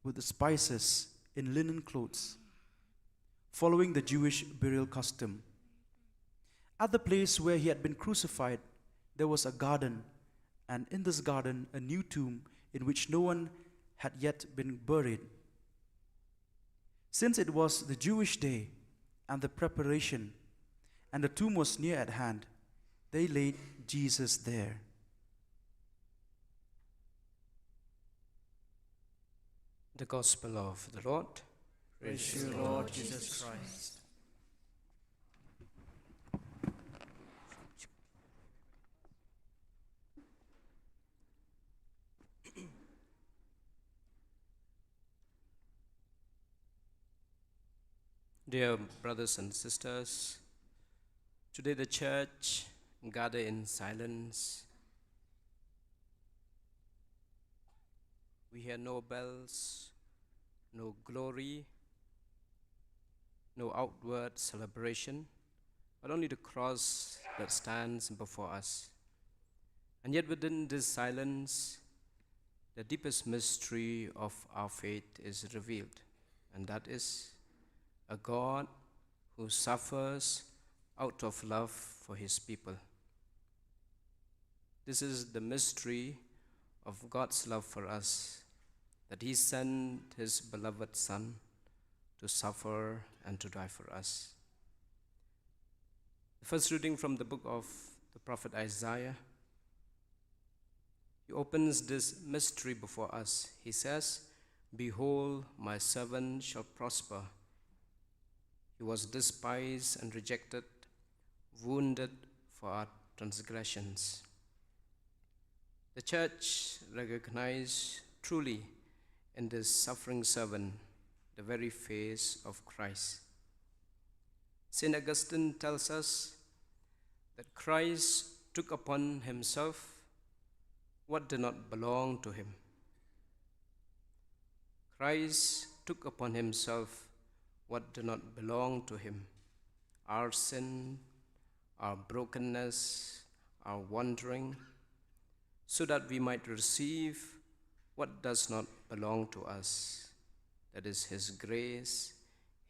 with the spices in linen clothes, following the Jewish burial custom. At the place where he had been crucified, there was a garden, and in this garden a new tomb in which no one had yet been buried. Since it was the Jewish day and the preparation, and the tomb was near at hand, they laid Jesus there. The Gospel of the Lord. Praise you, Lord Jesus Christ. Dear brothers and sisters, today the church gather in silence. We hear no bells, no glory, no outward celebration, but only the cross that stands before us. And yet within this silence, the deepest mystery of our faith is revealed, and that is a God who suffers out of love for his people. This is the mystery of God's love for us, that he sent his beloved Son to suffer and to die for us. The first reading from the book of the prophet Isaiah, he opens this mystery before us. He says, "Behold, my servant shall prosper. He was despised and rejected, wounded for our transgressions." The church recognizes truly in this suffering servant the very face of Christ. St. Augustine tells us that Christ took upon himself what did not belong to him. Christ took upon himself what did not belong to him: our sin, our brokenness, our wandering, so that we might receive what does not belong to us, that is his grace,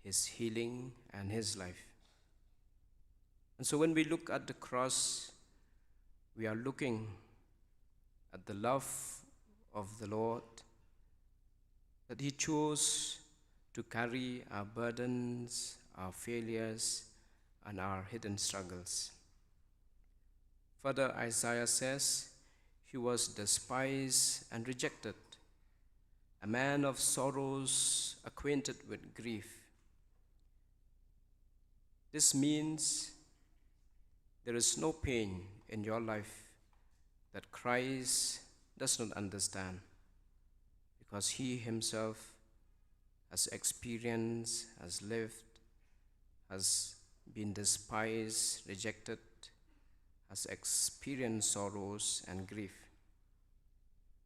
his healing, and his life. And so when we look at the cross, we are looking at the love of the Lord, that he chose to carry our burdens, our failures, and our hidden struggles. Further, Isaiah says, "He was despised and rejected, a man of sorrows, acquainted with grief." This means there is no pain in your life that Christ does not understand, because he himself has experienced, has lived, has been despised, rejected, has experienced sorrows and grief.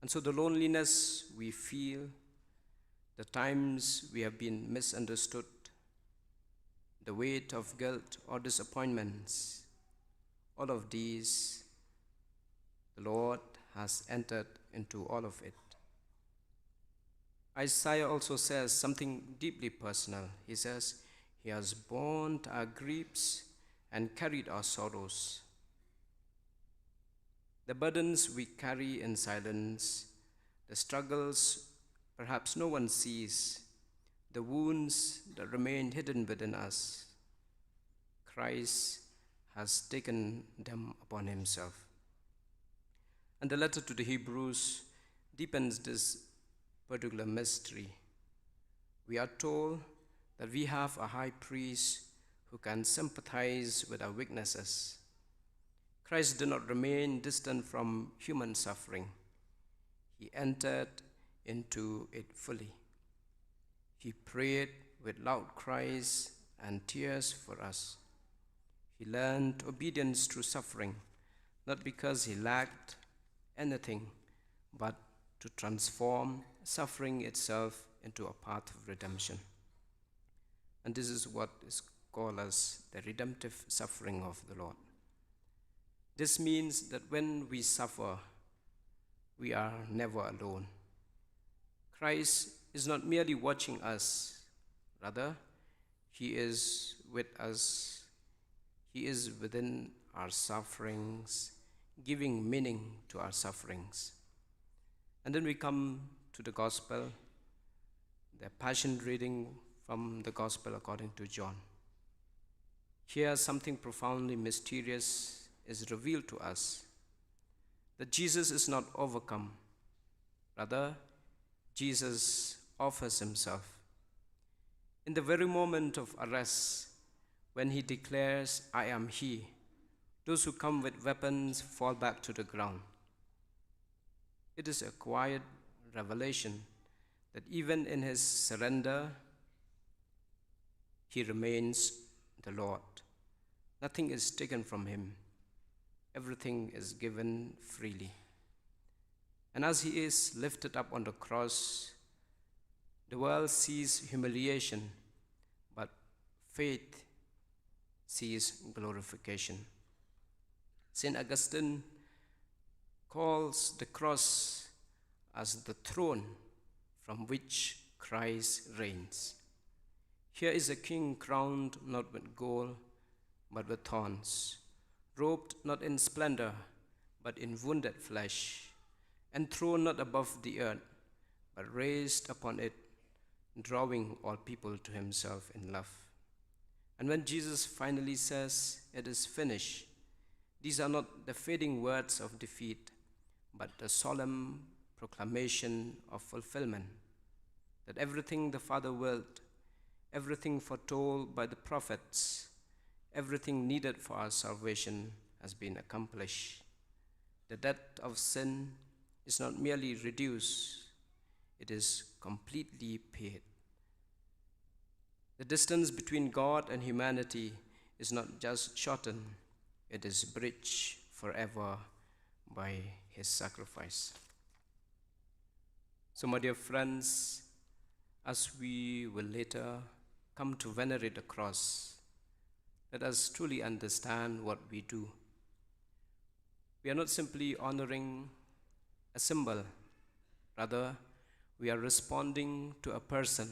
And so the loneliness we feel, the times we have been misunderstood, the weight of guilt or disappointments, all of these, the Lord has entered into all of it. Isaiah also says something deeply personal. He says, he has borne our griefs and carried our sorrows. The burdens we carry in silence, the struggles perhaps no one sees, the wounds that remain hidden within us, Christ has taken them upon himself. And the letter to the Hebrews deepens this particular mystery. We are told that we have a high priest who can sympathize with our weaknesses. Christ did not remain distant from human suffering. He entered into it fully. He prayed with loud cries and tears for us. He learned obedience through suffering, not because he lacked anything, but to transform suffering itself into a path of redemption. And this is what is called as the redemptive suffering of the Lord. This means that when we suffer, we are never alone. Christ is not merely watching us, rather, he is with us. He is within our sufferings, giving meaning to our sufferings. And then we come to the gospel, the passion reading from the gospel according to John. Here, something profoundly mysterious is revealed to us, that Jesus is not overcome. Rather, Jesus offers himself. In the very moment of arrest, when he declares, I am he, those who come with weapons fall back to the ground. It is a quiet revelation that even in his surrender, he remains the Lord. Nothing is taken from him. Everything is given freely. And as he is lifted up on the cross, the world sees humiliation, but faith sees glorification. St. Augustine calls the cross as the throne from which Christ reigns. Here is a king crowned not with gold, but with thorns, robed not in splendor, but in wounded flesh, enthroned not above the earth, but raised upon it, drawing all people to himself in love. And when Jesus finally says, it is finished, these are not the fading words of defeat, but the solemn proclamation of fulfillment, that everything the Father willed, everything foretold by the prophets, everything needed for our salvation has been accomplished. The debt of sin is not merely reduced, it is completely paid. The distance between God and humanity is not just shortened, it is bridged forever by his sacrifice. So, my dear friends, as we will later come to venerate the cross, let us truly understand what we do. We are not simply honoring a symbol, rather, we are responding to a person.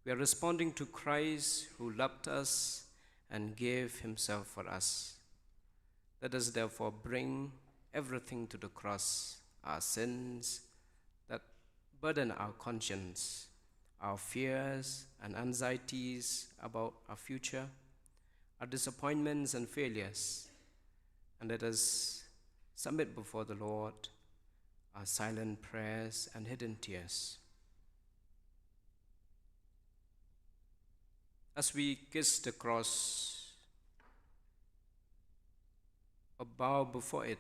We are responding to Christ who loved us and gave himself for us. Let us therefore bring everything to the cross, our sins that burden our conscience, our fears and anxieties about our future, our disappointments and failures, and let us submit before the Lord our silent prayers and hidden tears. As we kiss the cross or bow before it.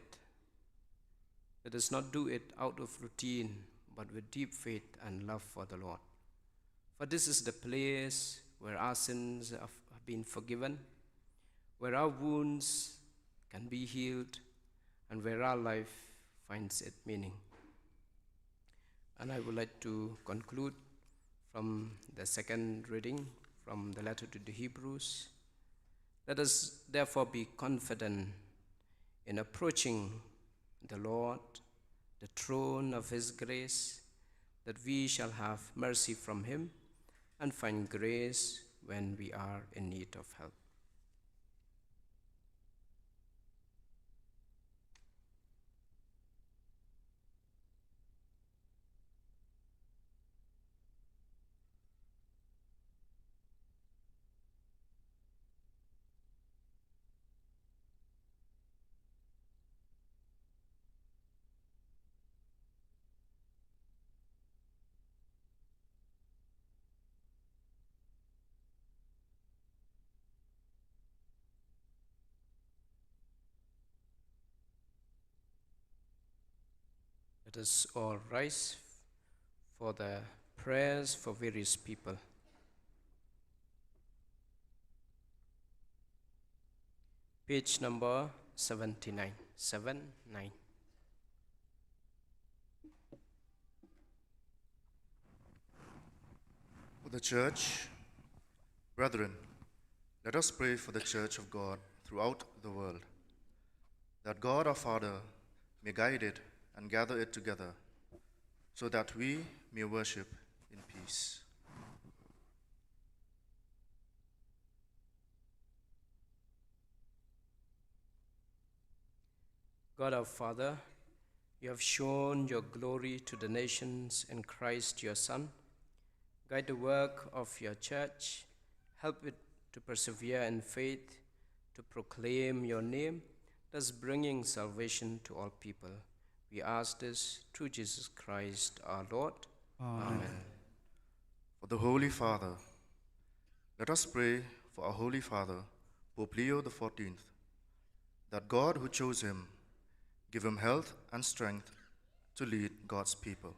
Let us not do it out of routine, but with deep faith and love for the Lord. For this is the place where our sins have been forgiven, where our wounds can be healed, and where our life finds its meaning. And I would like to conclude from the second reading from the letter to the Hebrews. Let us therefore be confident in approaching the Lord, the throne of His grace, that we shall have mercy from Him and find grace when we are in need of help. Let us all rise for the prayers for various people. Page number 79. 79. For the church, brethren, let us pray for the church of God throughout the world, that God our Father may guide it and gather it together, so that we may worship in peace. God our Father, you have shown your glory to the nations in Christ your Son. Guide the work of your church. Help it to persevere in faith, to proclaim your name, thus bringing salvation to all people. We ask this through Jesus Christ our Lord. Amen. For the Holy Father, let us pray for our Holy Father, Pope Leo XIV, that God who chose him give him health and strength to lead God's people.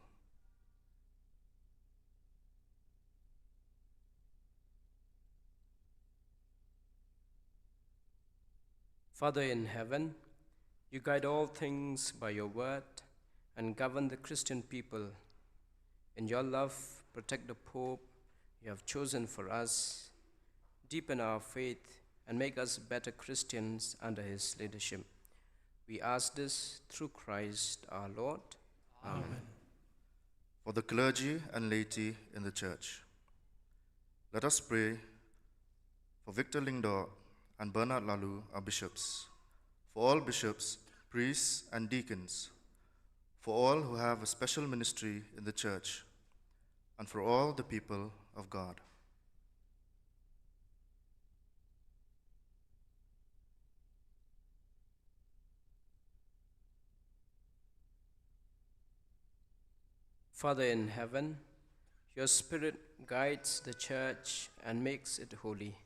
Father in heaven, you guide all things by your word and govern the Christian people. In your love, protect the Pope you have chosen for us, deepen our faith, and make us better Christians under his leadership. We ask this through Christ our Lord. Amen. For the clergy and laity in the church, let us pray for Victor Lingdor and Bernard Lalu, our bishops, for all bishops, priests, and deacons, for all who have a special ministry in the church, and for all the people of God. Father in heaven, your Spirit guides the church and makes it holy.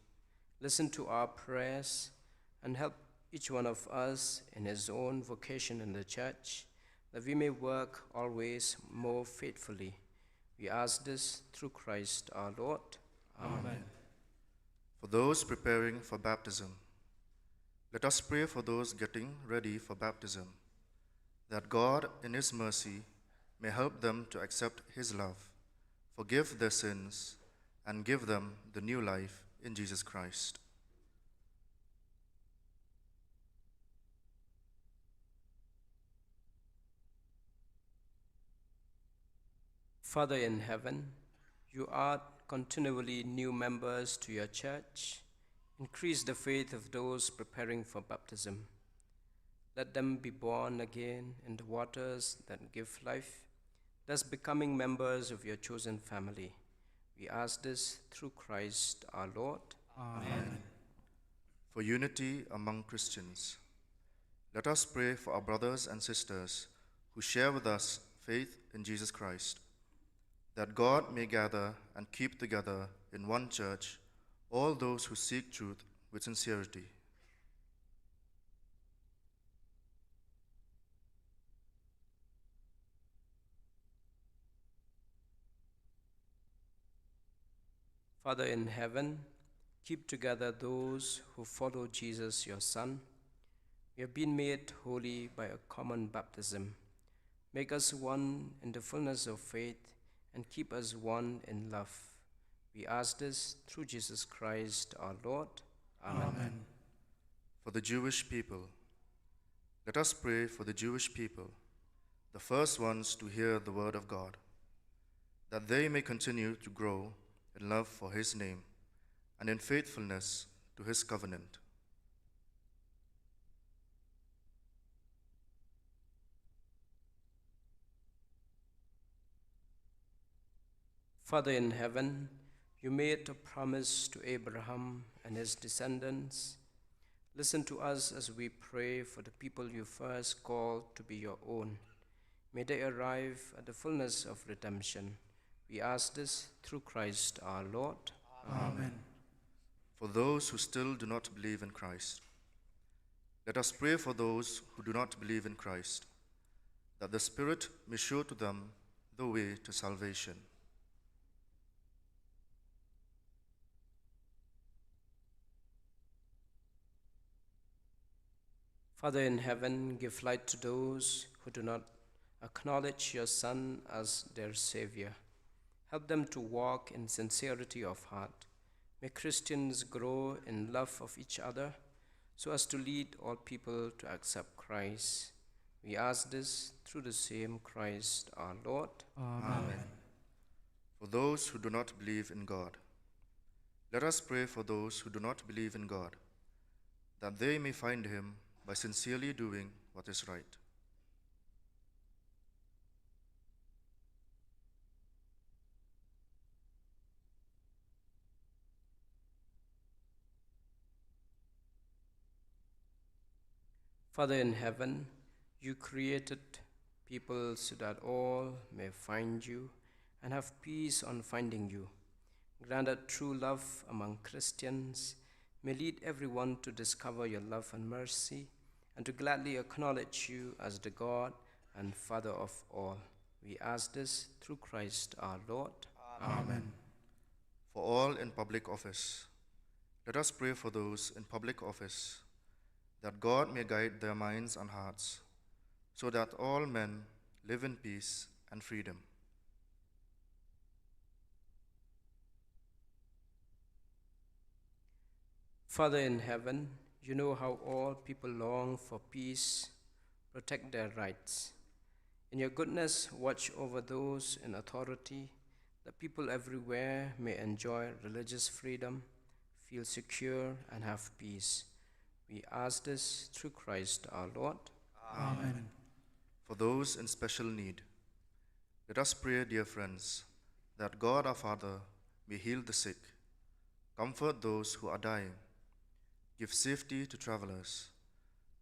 Listen to our prayers and help each one of us in his own vocation in the church, that we may work always more faithfully. We ask this through Christ our Lord. Amen. For those preparing for baptism, let us pray for those getting ready for baptism, that God in his mercy may help them to accept his love, forgive their sins, and give them the new life in Jesus Christ. Father in heaven, you add continually new members to your church. Increase the faith of those preparing for baptism. Let them be born again in the waters that give life, thus becoming members of your chosen family. We ask this through Christ our Lord. Amen. For unity among Christians, let us pray for our brothers and sisters who share with us faith in Jesus Christ, that God may gather and keep together in one church all those who seek truth with sincerity. Father in heaven, keep together those who follow Jesus, your Son. We have been made holy by a common baptism. Make us one in the fullness of faith and keep us one in love. We ask this through Jesus Christ our Lord. Amen. For the Jewish people, let us pray for the Jewish people, the first ones to hear the word of God, that they may continue to grow in love for his name and in faithfulness to his covenant. Father in heaven, you made a promise to Abraham and his descendants. Listen to us as we pray for the people you first called to be your own. May they arrive at the fullness of redemption. We ask this through Christ our Lord. Amen. For those who still do not believe in Christ, let us pray for those who do not believe in Christ, that the Spirit may show to them the way to salvation. Father in heaven, give light to those who do not acknowledge your Son as their Savior. Help them to walk in sincerity of heart. May Christians grow in love of each other so as to lead all people to accept Christ. We ask this through the same Christ our Lord. Amen. For those who do not believe in God, let us pray for those who do not believe in God, that they may find him by sincerely doing what is right. Father in heaven, you created people so that all may find you and have peace on finding you. Grant that true love among Christians may lead everyone to discover your love and mercy and to gladly acknowledge you as the God and Father of all. We ask this through Christ our Lord. Amen. For all in public office, let us pray for those in public office, that God may guide their minds and hearts, so that all men live in peace and freedom. Father in heaven, you know how all people long for peace, protect their rights. In your goodness, watch over those in authority, that people everywhere may enjoy religious freedom, feel secure, and have peace. We ask this through Christ our Lord. Amen. For those in special need, let us pray, dear friends, that God our Father may heal the sick, comfort those who are dying, give safety to travelers,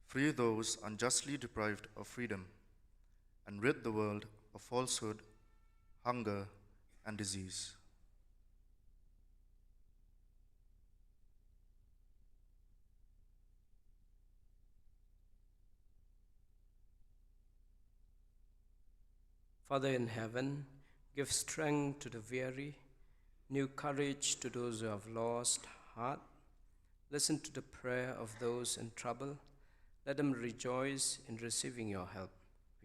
free those unjustly deprived of freedom, and rid the world of falsehood, hunger, and disease. Father in heaven, give strength to the weary, new courage to those who have lost heart. Listen to the prayer of those in trouble. Let them rejoice in receiving your help.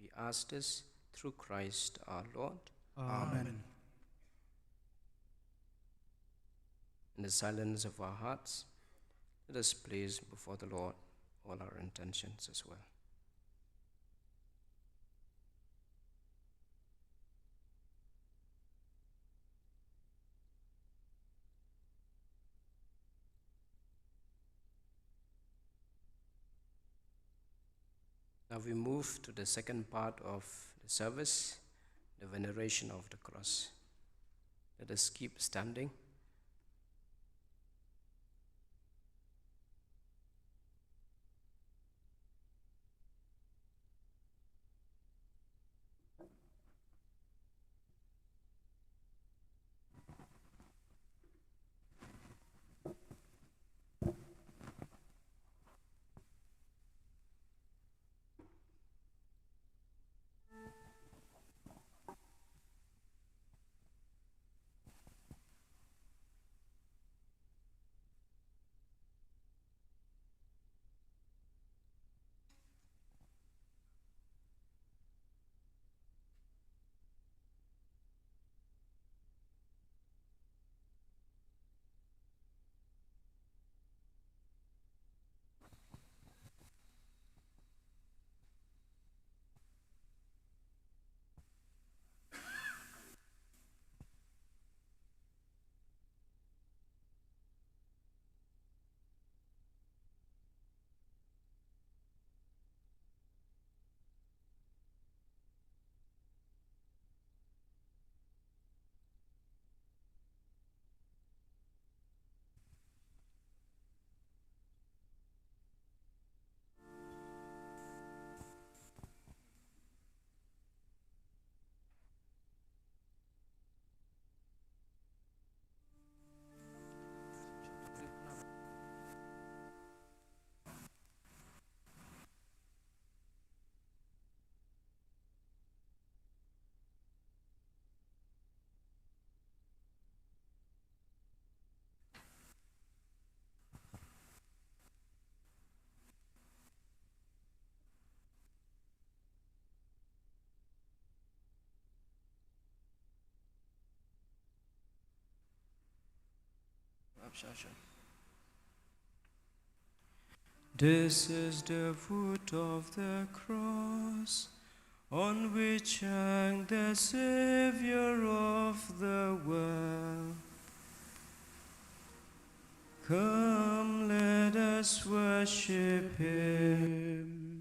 We ask this through Christ our Lord. Amen. In the silence of our hearts, let us place before the Lord all our intentions as well. Now we move to the second part of the service, the veneration of the cross. Let us keep standing. This is the foot of the cross on which hung the Savior of the world. Come, let us worship Him.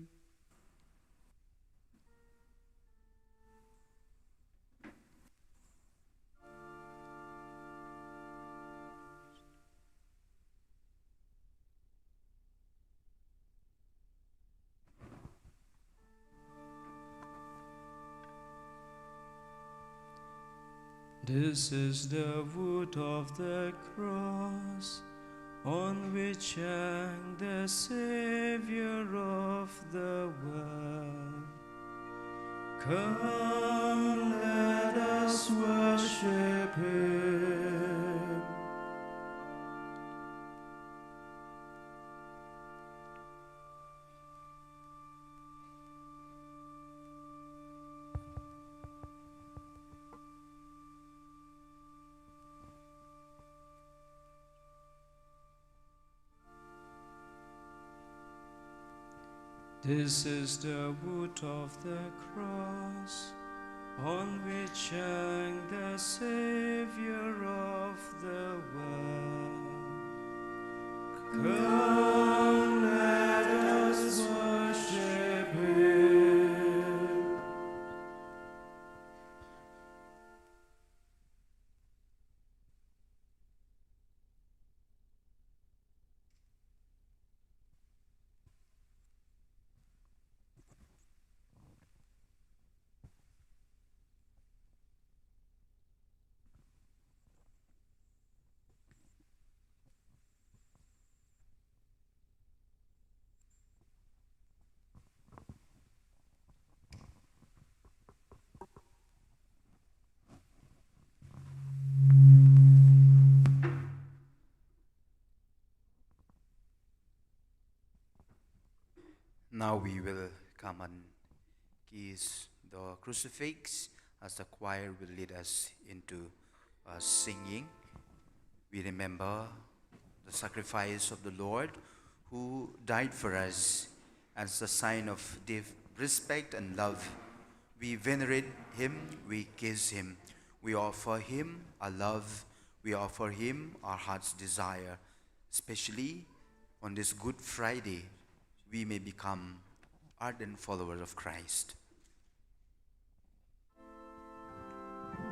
This is the wood of the cross on which hung the Savior of the world. Come, let us worship Him. This is the wood of the cross on which hung the Savior of the world. Come, let us worship Him. Now we will come and kiss the crucifix as the choir will lead us into singing. We remember the sacrifice of the Lord who died for us as a sign of deep respect and love. We venerate Him, we kiss Him, we offer Him our love, we offer Him our heart's desire, especially on this Good Friday, we may become ardent followers of Christ. Thank you.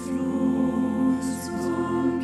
Flows from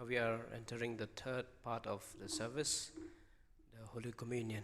Now we are entering the third part of the service, the Holy Communion.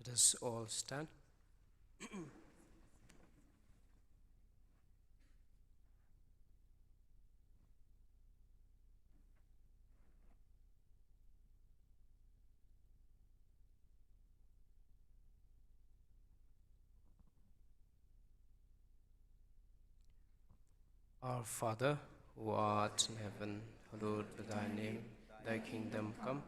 Let us all stand. Our Father, who art in heaven, hallowed be thy name. Thy kingdom come,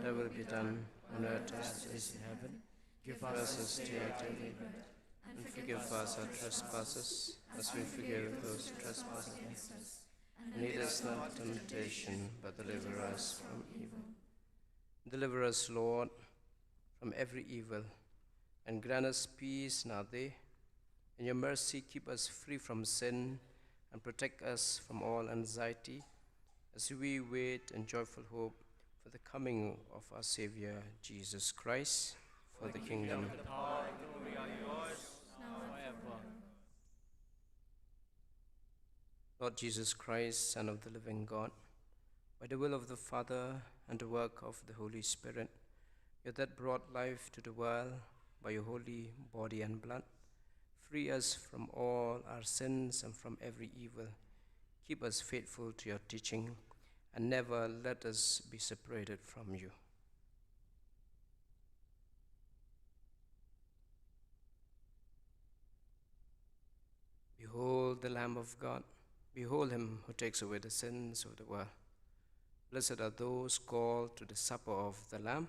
thy will be done on earth as it is in heaven. Give us this day our daily bread, and forgive us our trespasses, as we forgive those who trespass against us. And lead us not into temptation, but deliver us from evil. Deliver us, Lord, from every evil, and grant us peace in our day. In your mercy, keep us free from sin, and protect us from all anxiety, as we wait in joyful hope for the coming of our Savior, Jesus Christ. For the kingdom, the power, and glory are yours, now and forever. Lord Jesus Christ, Son of the living God, by the will of the Father and the work of the Holy Spirit, you that brought life to the world by your holy body and blood, free us from all our sins and from every evil. Keep us faithful to your teaching, and never let us be separated from you. Behold the Lamb of God. Behold him who takes away the sins of the world. Blessed are those called to the supper of the Lamb.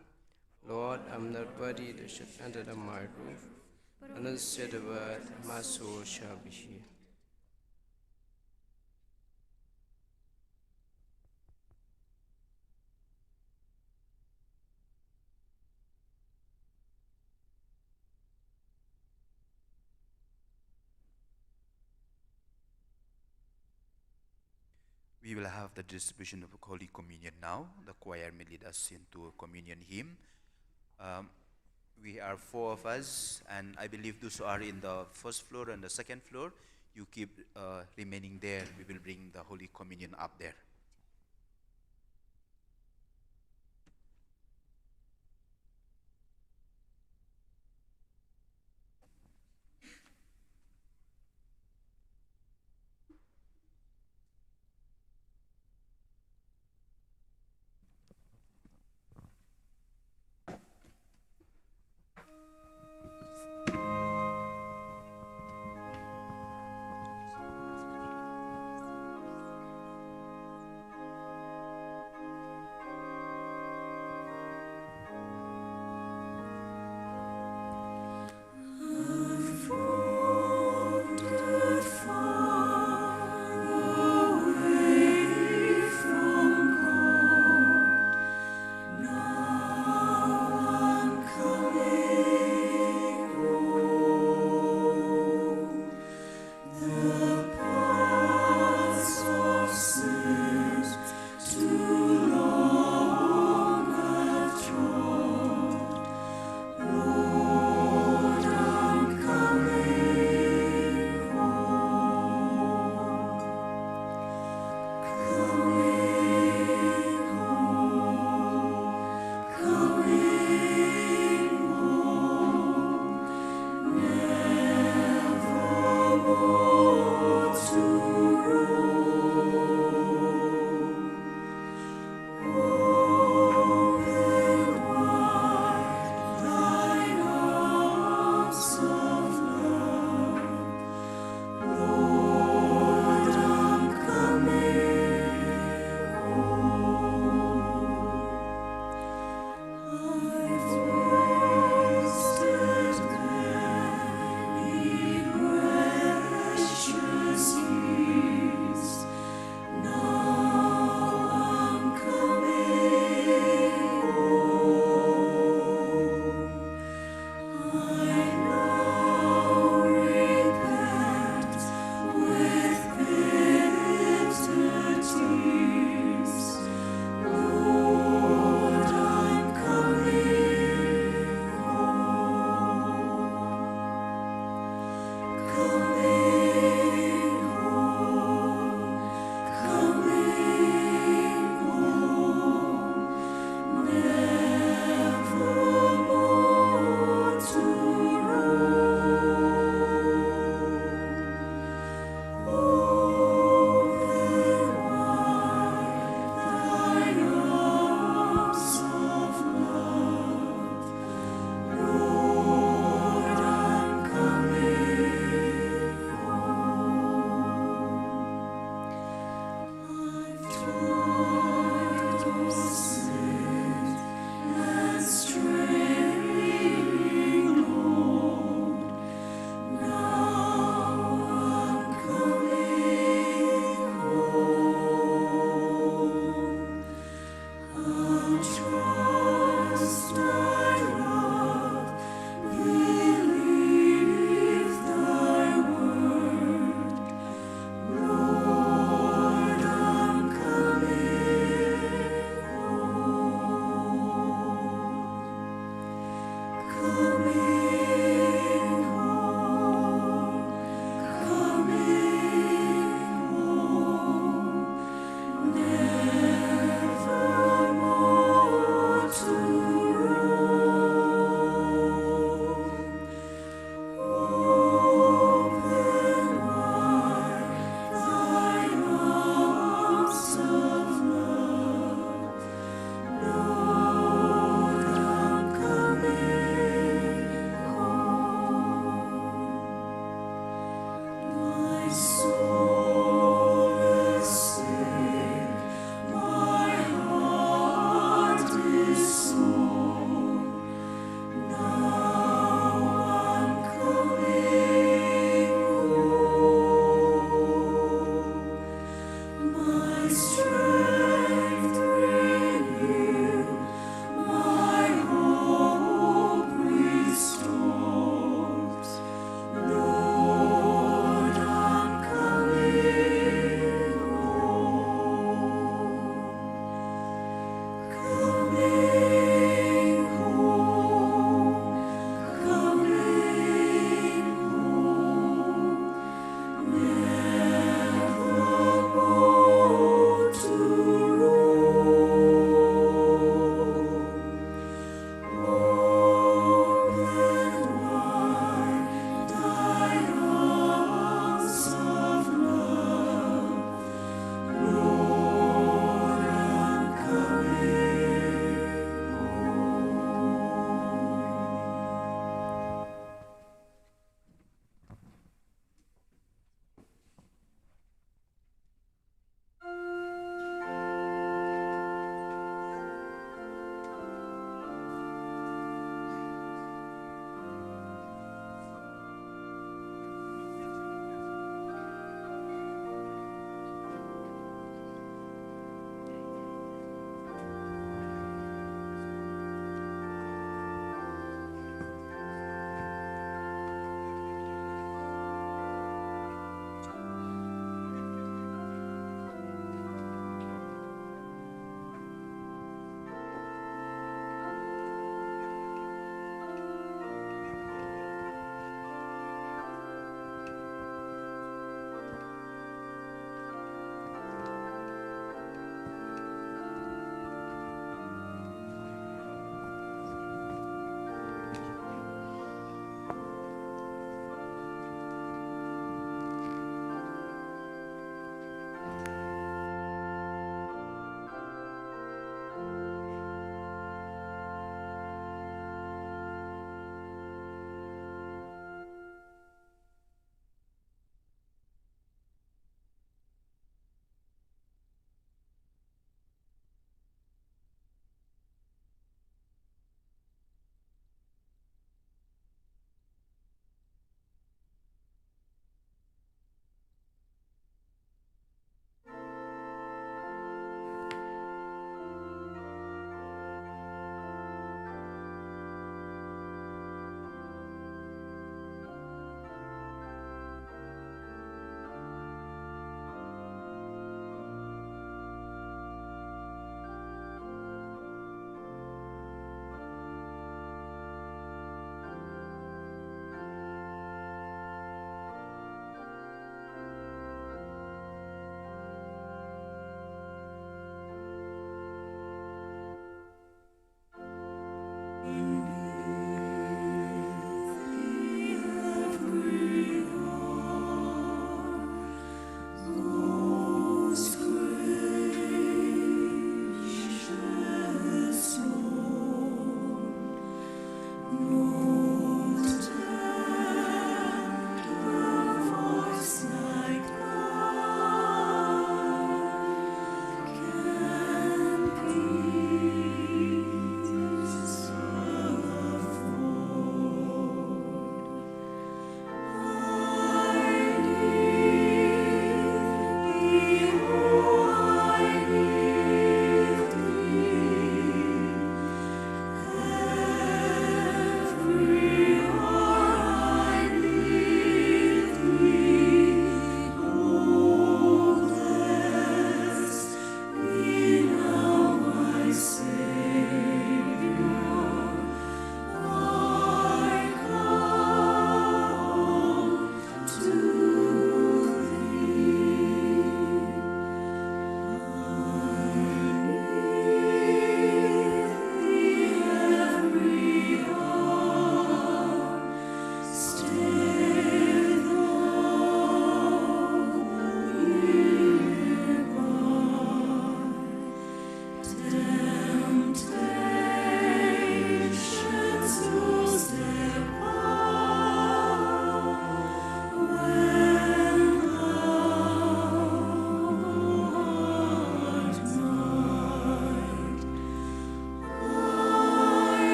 Lord, I am not worthy that you should enter under my roof, but only say the word, and my soul shall be healed. We will have the distribution of Holy Communion now. The choir may lead us into a communion hymn. We are four of us, and I believe those who are in the first floor and the second floor, you keep remaining there. We will bring the Holy Communion up there.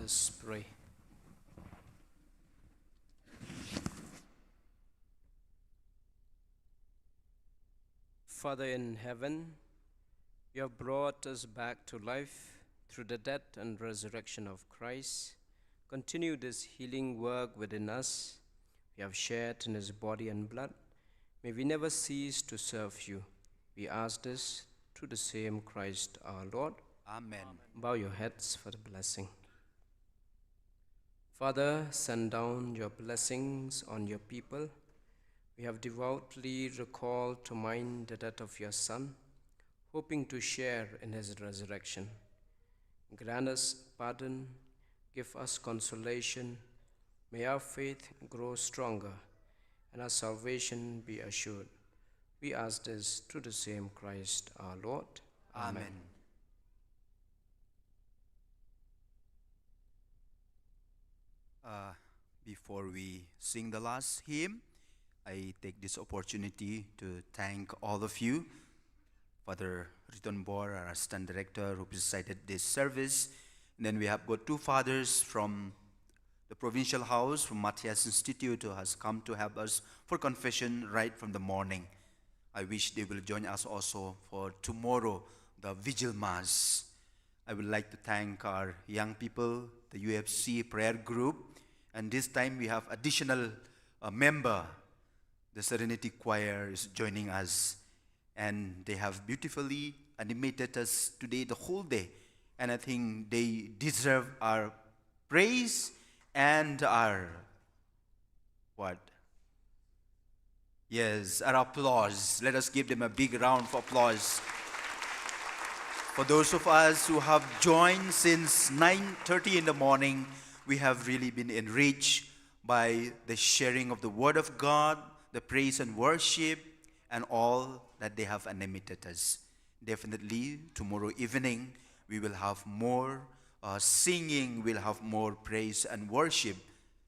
us pray. Father in heaven, you have brought us back to life through the death and resurrection of Christ. Continue this healing work within us. We have shared in his body and blood. May we never cease to serve you. We ask this through the same Christ our Lord. Amen. Bow your heads for the blessing. Father, send down your blessings on your people. We have devoutly recalled to mind the death of your Son, hoping to share in his resurrection. Grant us pardon, give us consolation. May our faith grow stronger and our salvation be assured. We ask this through the same Christ our Lord. Amen. Before we sing the last hymn, I take this opportunity to thank all of you. Father Riton Bor, our assistant director, who presided this service. And then we have got two fathers from the provincial house, from Matthias Institute, who has come to help us for confession right from the morning. I wish they will join us also for tomorrow, the Vigil Mass. I would like to thank our young people, the UFC prayer group. And this time we have additional member. The Serenity Choir is joining us. And they have beautifully animated us today, the whole day. And I think they deserve our praise and our, what? Yes, our applause. Let us give them a big round of applause. For those of us who have joined since 9:30 in the morning, we have really been enriched by the sharing of the Word of God, the praise and worship, and all that they have animated us. Definitely, tomorrow evening, we will have more singing, we'll have more praise and worship,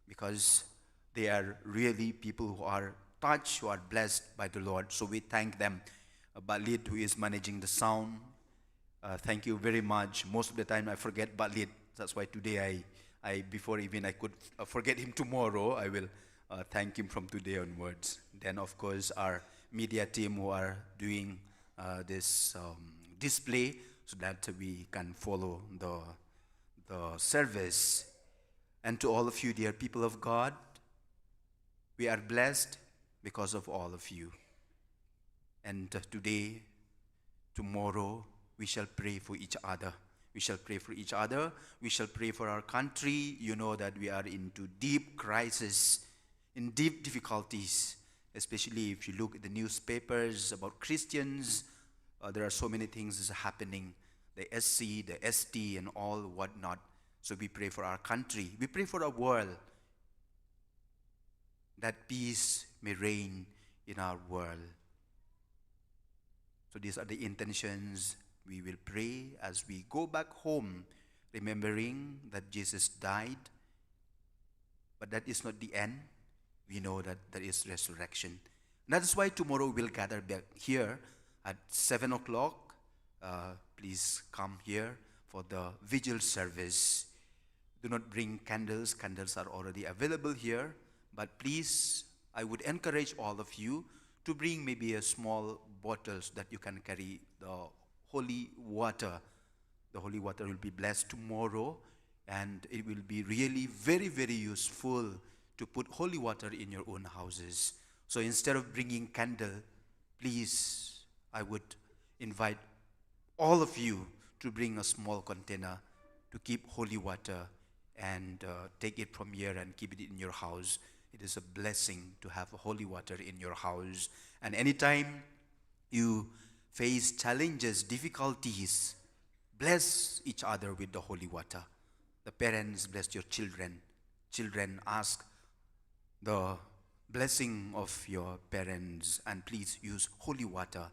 because they are really people who are touched, who are blessed by the Lord. So we thank them. Balit, who is managing the sound, thank you very much. Most of the time I forget Balit. That's why today I before even I could forget him tomorrow, I will thank him from today onwards. Then of course our media team who are doing this display so that we can follow the service. And to all of you, dear people of God, we are blessed because of all of you. And today, tomorrow, we shall pray for each other. We shall pray for each other. We shall pray for our country. You know that we are into deep crisis, in deep difficulties, especially if you look at the newspapers about Christians. There are so many things happening, the SC, the ST, and all whatnot. So we pray for our country. We pray for our world, that peace may reign in our world. So these are the intentions we will pray as we go back home, remembering that Jesus died. But that is not the end. We know that there is resurrection. And that is why tomorrow we'll gather back here at 7 o'clock. Please come here for the vigil service. Do not bring candles. Candles are already available here. But please, I would encourage all of you to bring maybe a small bottle so that you can carry the holy water. The holy water will be blessed tomorrow, and it will be really very, very useful to put holy water in your own houses. So instead of bringing candle, please, I would invite all of you to bring a small container to keep holy water and take it from here and keep it in your house. It is a blessing to have holy water in your house. And anytime you face challenges, difficulties, bless each other with the holy water. The parents bless your children. Children, ask the blessing of your parents, and please use holy water.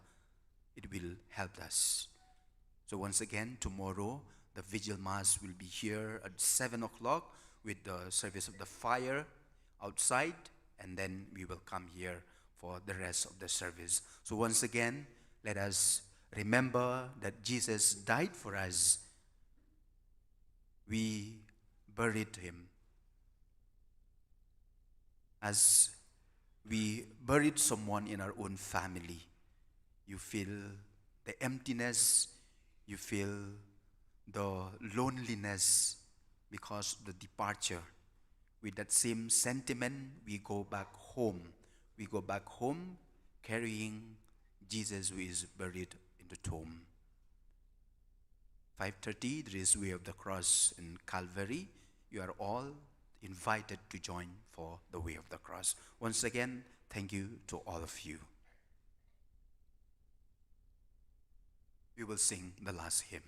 It will help us. So once again, tomorrow, the Vigil Mass will be here at 7 o'clock with the service of the fire outside, and then we will come here for the rest of the service. So once again, let us remember that Jesus died for us. We buried him. As we buried someone in our own family, you feel the emptiness, you feel the loneliness because of the departure. With that same sentiment, we go back home. We go back home carrying Jesus who is buried in the tomb. 5:30, there is Way of the Cross in Calvary. You are all invited to join for the Way of the Cross. Once again, thank you to all of you. We will sing the last hymn.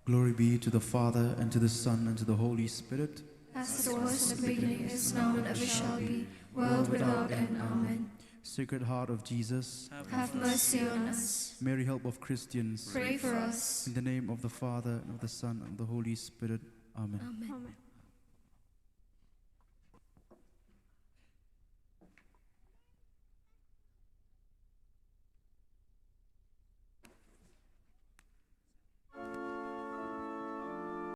Glory be to the Father, and to the Son, and to the Holy Spirit. As it was in the beginning, is now, and ever shall be, world without end. Amen. Sacred Heart of Jesus, Have mercy on us. Mary, help of Christians, Pray for us. in the name of the Father, and of the Son, and of the Holy Spirit. Amen. Amen.